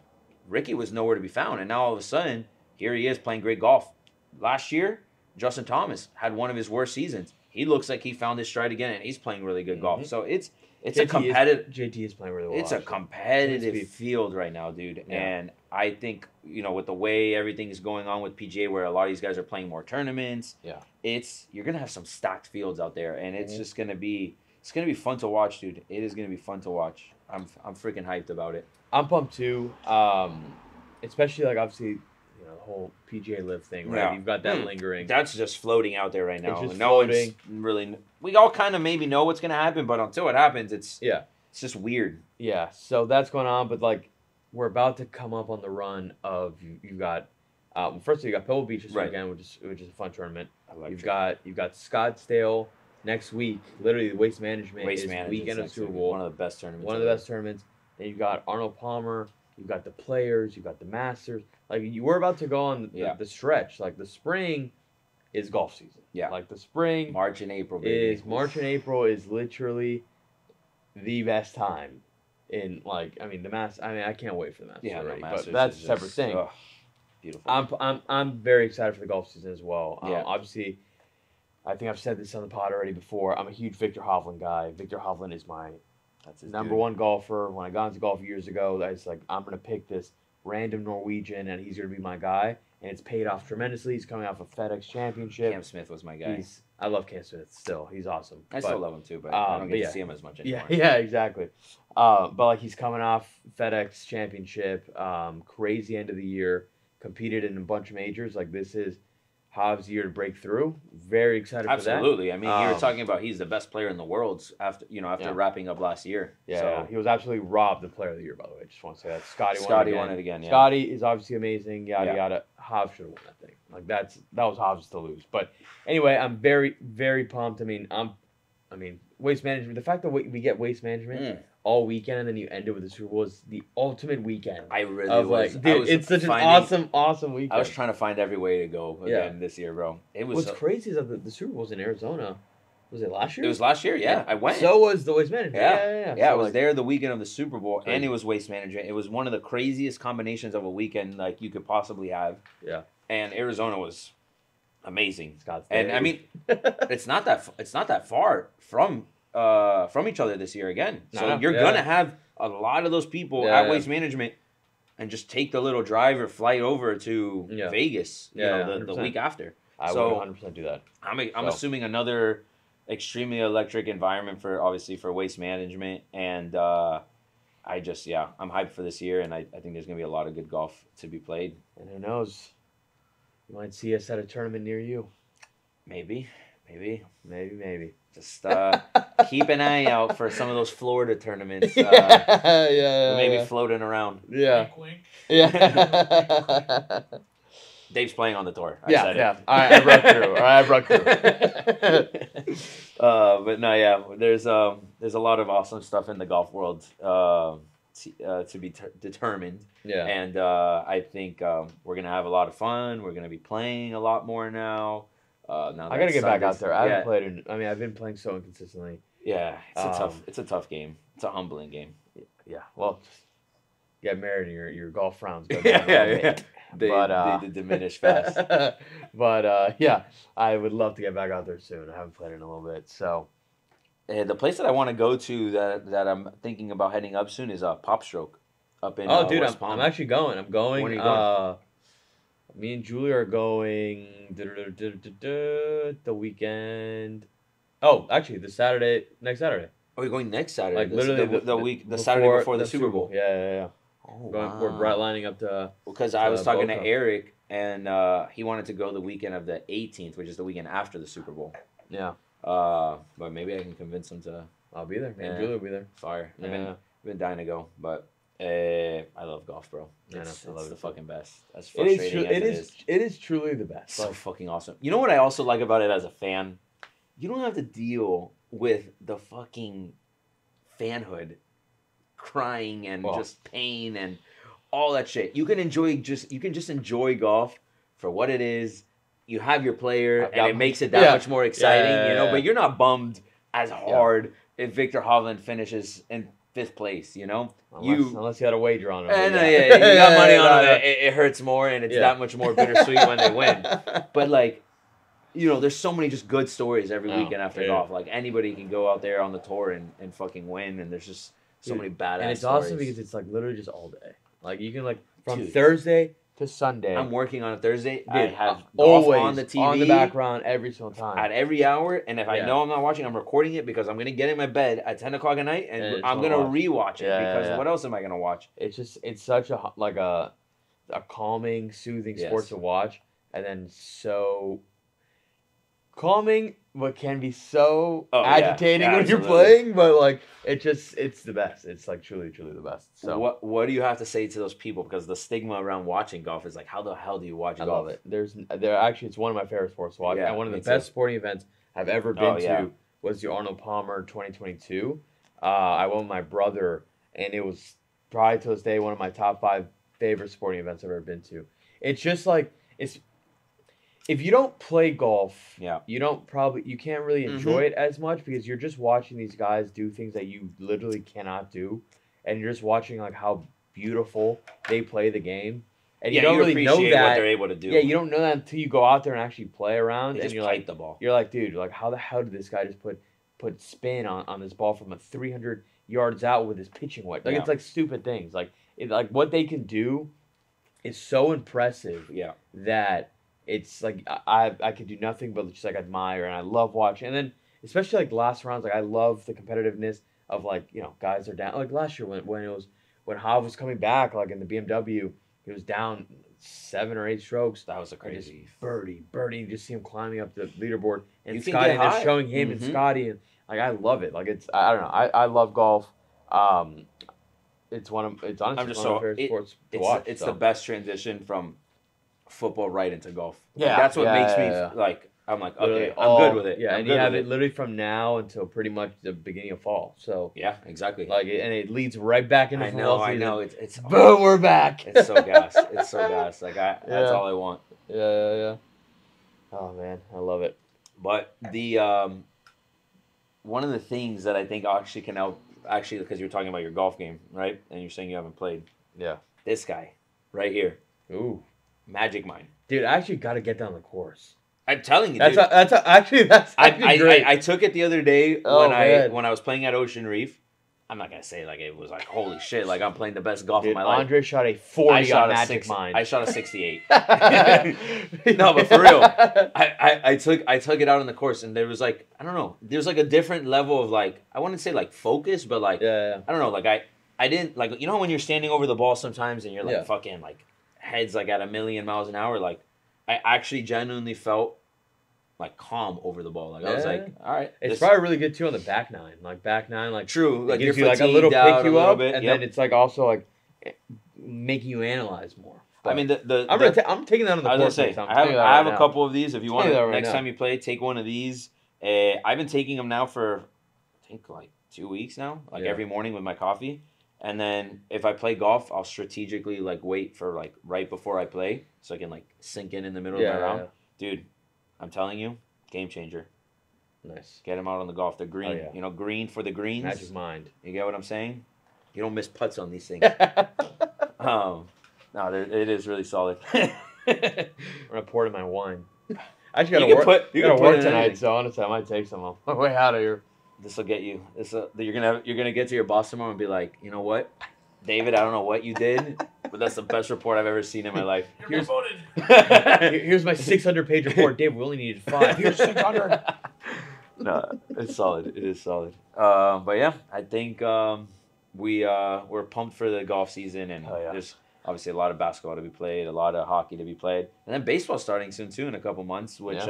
S1: Ricky was nowhere to be found, and now all of a sudden, here he is playing great golf. Last year, Justin Thomas had one of his worst seasons. He looks like he found his stride again, and he's playing really good golf. So it's a competitive...
S2: JT is playing really well.
S1: It's a competitive field right now, dude. Yeah. And I think, with the way everything is going on with PGA, where a lot of these guys are playing more tournaments, you're gonna have some stacked fields out there, and it's just gonna be fun to watch, dude. It is gonna be fun to watch. I'm freaking hyped about it.
S2: I'm pumped too. Especially like obviously, the whole PGA Live thing, right? Yeah. You've got that lingering.
S1: That's just floating out there right now.
S2: It's just floating.
S1: We all kind of maybe know what's gonna happen, but until it happens, it's just weird.
S2: Yeah. So that's going on, but like we're about to come up on the run of you got. First you got Pebble Beach this weekend, which is a fun tournament. You've got Scottsdale next week. Literally, the Waste Management is weekend of Super Bowl.
S1: One of the best tournaments.
S2: One of the best tournaments. Then you've got Arnold Palmer. You've got the Players. You've got the Masters. Like we're about to go on the stretch. Like the spring is golf season.
S1: Yeah.
S2: Like the spring.
S1: March and April. Baby.
S2: March and April is literally the best time. The Masters. I mean, I can't wait for the Masters.
S1: Yeah,
S2: already,
S1: Masters
S2: but that's a separate thing.
S1: Beautiful.
S2: I'm very excited for the golf season as well.
S1: Yeah.
S2: Obviously, I think I've said this on the pod already before. I'm a huge Victor Hovland guy. Victor Hovland is my number one golfer. When I got into golf years ago, I was like, I'm going to pick this random Norwegian, and he's going to be my guy. And it's paid off tremendously. He's coming off a FedEx Championship.
S1: Cam Smith was my guy.
S2: I love Cam Smith still. He's awesome.
S1: I still love him too, but I don't get to see him as much anymore.
S2: Yeah, exactly. But like he's coming off FedEx Championship, crazy end of the year, competed in a bunch of majors. Like this is Hov's year to break through. Very excited for that.
S1: Absolutely. I mean, you were talking about he's the best player in the world after wrapping up last year.
S2: Yeah,
S1: so.
S2: He was absolutely robbed the player of the year, by the way. I just want to say that.
S1: Scotty won it again. Yeah.
S2: Scotty is obviously amazing. Yada. Hov should have won that thing. Like that was Hov's to lose. But anyway, I'm very, very pumped. I mean, Waste Management. The fact that we get Waste Management all weekend and then you end it with the Super Bowl is the ultimate weekend.
S1: I really was.
S2: Dude, it's such an awesome weekend.
S1: I was trying to find every way to go again this year, bro.
S2: What's crazy is that the Super Bowl's in Arizona. Was it last year?
S1: It was last year, yeah. I went.
S2: So was the Waste Management.
S1: Yeah, so I was there the weekend of the Super Bowl, and it was Waste Management. It was one of the craziest combinations of a weekend like you could possibly have.
S2: Yeah.
S1: And Arizona was amazing.
S2: And
S1: I mean, it's not that far from each other this year again. So you're gonna have a lot of those people at Waste Management, and just take the little drive or flight over to Vegas. The week after.
S2: I would 100% do that.
S1: I'm assuming another extremely electric environment for Waste Management, and I'm hyped for this year, and I think there's gonna be a lot of good golf to be played.
S2: And who knows, you might see us at a tournament near you.
S1: Maybe. Just keep an eye out for some of those Florida tournaments. Maybe floating around.
S2: Yeah.
S3: Wink, wink.
S2: Yeah.
S1: Dave's playing on the tour.
S2: I broke through.
S1: But no, there's a lot of awesome stuff in the golf world to be determined.
S2: Yeah.
S1: And I think we're gonna have a lot of fun. We're gonna be playing a lot more now.
S2: I gotta get back out there. I haven't played. I've been playing so inconsistently.
S1: Yeah, it's a tough game. It's a humbling game.
S2: Yeah. Well, just get married and your golf rounds go
S1: down. They diminish fast.
S2: But I would love to get back out there soon. I haven't played in a little bit. So
S1: the place that I want to go to that I'm thinking about heading up soon is Pop Stroke up in West Palm.
S2: I'm actually going. I'm going.
S1: When are you going?
S2: Me and Julie are going the weekend. Oh, actually, next Saturday.
S1: Oh, you're going next Saturday?
S2: Like literally
S1: the Saturday before the Super Bowl.
S2: Yeah.
S1: Oh, wow.
S2: We're right lining up to.
S1: Because I was talking to Eric, and he wanted to go the weekend of the 18th, which is the weekend after the Super Bowl.
S2: Yeah.
S1: But maybe I can convince him to.
S2: I'll be there. Me and Julie will be there.
S1: Fire.
S2: Yeah.
S1: I've been dying to go, but I love golf, bro.
S2: I
S1: love
S2: it.
S1: The fucking best. As frustrating as it is.
S2: It is truly the best.
S1: So fucking awesome. You know what I also like about it as a fan? You don't have to deal with the fucking fanhood crying and just pain and all that shit. You can just enjoy golf for what it is. You have your player, and it makes it that much more exciting, But you're not bummed as hard if Victor Hovland finishes in 5th place,
S2: Unless you had a wager on it.
S1: You got money on it. It hurts more, and it's that much more bittersweet when they win. But there's so many just good stories every weekend after golf. Like anybody can go out there on the tour and fucking win, and there's just so many badass.
S2: And it's
S1: stories.
S2: awesome because it's literally just all day. Like you can from Thursday to Sunday.
S1: I'm working on a Thursday.
S2: Dude,
S1: I have
S2: always
S1: golf on the TV.
S2: On the background every single time.
S1: At every hour. And if I know I'm not watching, I'm recording it because I'm going to get in my bed at 10 o'clock at night and I'm going to rewatch it because what else am I going to watch?
S2: It's such a calming, soothing sport to watch. And then so calming, but can be so agitating when you're playing. But like, it's the best. It's like truly, truly the best. So
S1: what do you have to say to those people? Because the stigma around watching golf is like, how the hell do you watch golf?
S2: I love it. It's one of my favorite sports to watch. And one of the best sporting events I've ever been to was the Arnold Palmer 2022. I went with my brother, and it was probably to this day one of my top 5 favorite sporting events I've ever been to. It's just like if you don't play golf, you can't really enjoy it as much because you're just watching these guys do things that you literally cannot do, and you're just watching like how beautiful they play the game, and you don't really know that
S1: what they're able to do.
S2: Yeah, you don't know that until you go out there and actually play around,
S1: and
S2: you're like,
S1: the ball.
S2: You're like, dude, like how the hell did this guy just put spin on this ball from 300 yards out with his pitching wedge? Like it's like stupid things. Like what they can do is so impressive. Yeah, that. It's like I could do nothing but just like admire, and I love watching. And then especially like the last rounds, like I love the competitiveness of like, you know, guys are down. Like last year when Hav was coming back, like in the BMW, he was down 7 or 8 strokes.
S1: That was a crazy
S2: birdie. You just see him climbing up the leaderboard, and Scotty, and they're showing him and Scotty, and like I love it. Like I don't know, I love golf. It's honestly one of my favorite sports to watch.
S1: It's the best transition from football right into golf. Yeah, that's what makes me like. I'm like, okay, I'm good with it.
S2: Yeah, and you have it literally from now until pretty much the beginning of fall. So
S1: yeah, exactly.
S2: Like, and it leads right back into football season.
S1: I know. It's
S2: boom, we're back.
S1: It's so gas. It's so gas. Like that's all I want.
S2: Yeah. Oh man, I love it.
S1: But the one of the things that I think actually can help, because you're talking about your golf game, right? And you're saying you haven't played.
S2: Yeah.
S1: This guy, right here.
S2: Ooh.
S1: Magic Mind.
S2: Dude, I actually got to get down the course.
S1: I'm telling you,
S2: that's
S1: dude.
S2: Actually great.
S1: I took it the other day when I was playing at Ocean Reef. I'm not gonna say like it was like holy shit, like I'm playing the best golf of my life.
S2: Andre shot a 40 on Magic Mind.
S1: I shot a 68. No, but for real, I took it out on the course, and there was like, I don't know, there's like a different level of like, I wouldn't say like focus, but like I don't know, like I didn't like, you know when you're standing over the ball sometimes and you're like fucking like heads like at 1,000,000 miles an hour, like I actually genuinely felt like calm over the ball. Like I was like, all right.
S2: It's probably really good too on the back nine. Like back nine, like
S1: true. Like
S2: gives you like a little pick you up, and then it's like also like making you analyze more. But
S1: I mean,
S2: I'm taking that on the course.
S1: I have a couple of these. If you want, next time you play, take one of these. I've been taking them now for I think like 2 weeks now. Like every morning with my coffee. And then if I play golf, I'll strategically like wait for like right before I play so I can like sink in the middle of my round. Dude, I'm telling you, game changer.
S2: Nice.
S1: Get them out on the golf. The green, you know, green for the greens.
S2: Magic Mind.
S1: You get what I'm saying? You don't miss putts on these things. No, it is really solid.
S2: I'm gonna pour it in my wine. I actually gotta work tonight, so honestly, I might take some on my way out of here.
S1: This will get you. You're gonna get to your boss tomorrow and be like, you know what, David, I don't know what you did, but that's the best report I've ever seen in my life.
S3: Here's
S2: my 600-page report, Dave. We only needed 5. Here's 600.
S1: No, it's solid. It is solid. But yeah, I think we're pumped for the golf season, and there's obviously a lot of basketball to be played, a lot of hockey to be played, and then baseball starting soon too in a couple months, which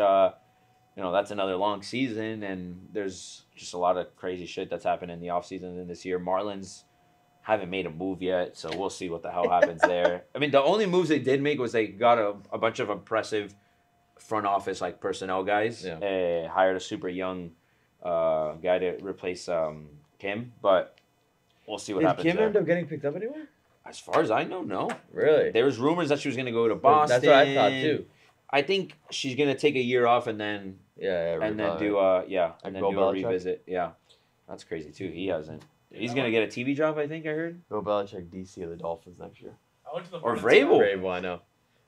S1: you know, that's another long season, and there's just a lot of crazy shit that's happened in the off season in this year. Marlins haven't made a move yet, so we'll see what the hell happens there. I mean, the only moves they did make was they got a bunch of impressive front office like personnel guys. Hired a super young guy to replace Kim, but we'll see what happens.
S2: Did Kim end up getting picked up anywhere?
S1: As far as I know, no.
S2: Really?
S1: There was rumors that she was going to go to Boston.
S2: That's what I thought too.
S1: I think she's going to take a year off and then do a revisit. Yeah. That's crazy too. He hasn't. He's going to get a TV job, I think I heard.
S2: Bill Belichick DC of the Dolphins next year.
S1: Or Vrabel.
S2: Vrabel, I know.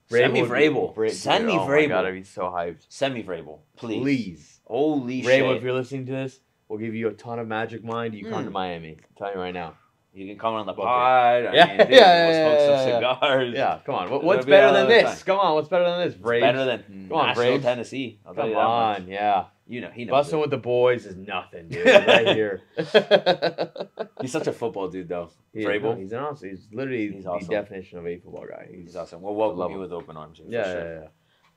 S1: Send me Vrabel. Send me Vrabel.
S2: Oh my God, I'd be so hyped.
S1: Send me Vrabel. Please.
S2: Holy shit. Vrabel, if you're listening to this, we'll give you a ton of Magic Mind. You come to Miami. I'm telling you right now.
S1: You can come on the pod.
S2: Yeah.
S1: I mean, dude, we'll smoke some cigars.
S2: Yeah, come on. What's better than this? Come on, what's better than this, Braves?
S1: Better than Nashville, Tennessee.
S2: I'll tell you that much. Yeah.
S1: You know, he knows.
S2: Busting with the boys is nothing, dude. Right here.
S1: He's such a football dude, though.
S2: He's awesome. He's literally
S1: awesome.
S2: the definition of a football guy.
S1: He's awesome. We'll welcome you with open arms.
S2: Yeah.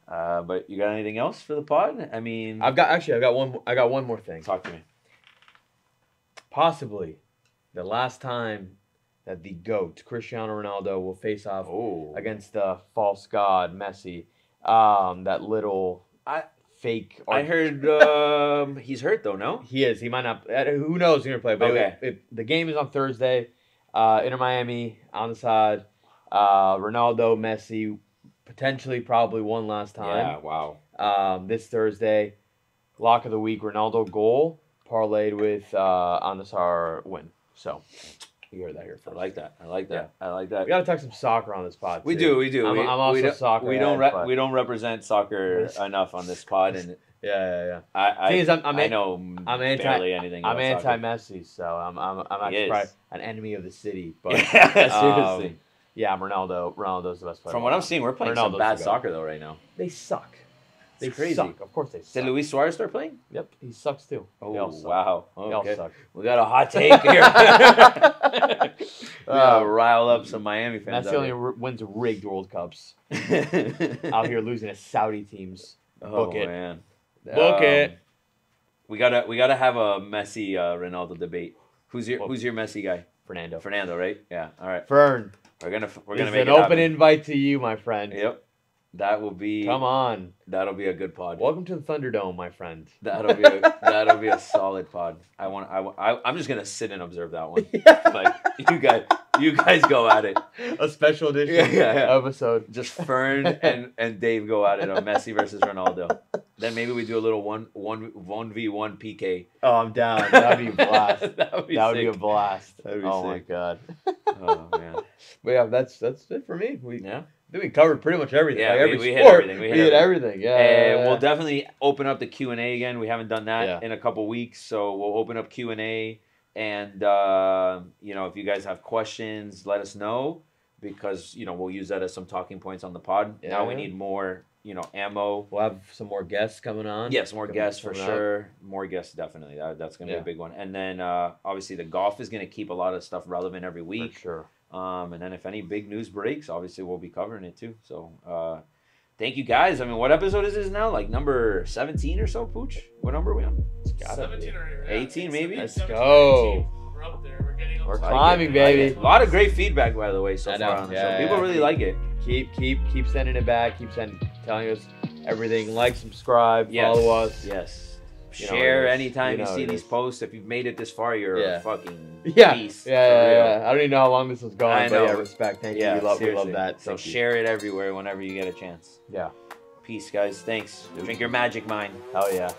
S1: But you got anything else for the pod? I mean,
S2: I got one more thing.
S1: Talk to me.
S2: Possibly the last time that the GOAT, Cristiano Ronaldo, will face off against the false god, Messi. That little fake...
S1: I heard he's hurt, though, no?
S2: He is. He might not... Who knows who's going to play. But if the game is on Thursday, Inter Miami on the side, Ronaldo, Messi, potentially probably one last time.
S1: Yeah, wow.
S2: This Thursday, lock of the week, Ronaldo goal, parlayed with Anasar win. So... You heard that here first.
S1: I like that. Yeah.
S2: We got to talk some soccer on this pod.
S1: We do.
S2: I'm also soccer.
S1: We don't represent soccer enough on this pod, and
S2: yeah.
S1: I know barely anything.
S2: I'm anti-Messi, so I'm actually probably an enemy of the city. But
S1: seriously,
S2: yeah, Ronaldo's the best player.
S1: From what I'm seeing, we're playing some bad soccer though right now.
S2: They suck. They
S1: crazy.
S2: Suck. Of course they suck.
S1: Did Luis Suarez start playing?
S2: Yep, he sucks too.
S1: Oh, wow. Okay.
S2: They all suck.
S1: We got a hot take here. Rile up some Miami fans.
S2: That's the only wins rigged World Cups. Out here losing to Saudi teams. Book it.
S1: Man.
S2: Book it.
S1: We gotta have a Messi Ronaldo debate. Who's your Messi guy? Fernando, right? Yeah. All right.
S2: Fern.
S1: We're gonna make
S2: an open invite to you, my friend.
S1: Yep. That will be.
S2: Come on.
S1: That'll be a good pod.
S2: Welcome to the Thunderdome, my friend.
S1: That'll be a solid pod. I'm just gonna sit and observe that one. Like you guys go at it.
S2: A special edition episode.
S1: Just Fern and Dave go at it on Messi versus Ronaldo. Then maybe we do a little 1v1 PK.
S2: Oh, I'm down. That'd be a blast.
S1: That would be
S2: a blast.
S1: That'd be
S2: sick.
S1: My god.
S2: Oh man. But yeah, that's it for me.
S1: I
S2: think we covered pretty much everything.
S1: Yeah,
S2: like every
S1: we
S2: sport,
S1: hit everything.
S2: We hit everything. Yeah.
S1: And we'll definitely open up the Q&A again. We haven't done that in a couple weeks, so we'll open up Q&A. And if you guys have questions, let us know because we'll use that as some talking points on the pod. Yeah. Now we need more ammo.
S2: We'll have some more guests coming on.
S1: Yes, more guests for sure. More guests definitely. That's going to be a big one. And then obviously the golf is going to keep a lot of stuff relevant every week.
S2: For sure.
S1: And then if any big news breaks, obviously we'll be covering it too. So thank you guys. I mean, what episode is this now? Like number 17 or so, Pooch? What number are we on?
S3: It's gotta 17 be. Or
S1: 18 maybe?
S2: Let's go.
S3: We're up there.
S2: We're climbing, baby.
S1: A lot of great feedback, by the way, so far on the show. People really like it.
S2: Keep sending it back. Keep telling us everything. Like, subscribe, follow us.
S1: Yes. Share anytime you see these posts. If you've made it this far, you're a fucking beast.
S2: Yeah. I don't even know how long this was going, but respect. Thank you. We love that.
S1: So share it everywhere whenever you get a chance.
S2: Yeah.
S1: Peace, guys. Thanks. Drink your magic, mine.
S2: Hell yeah.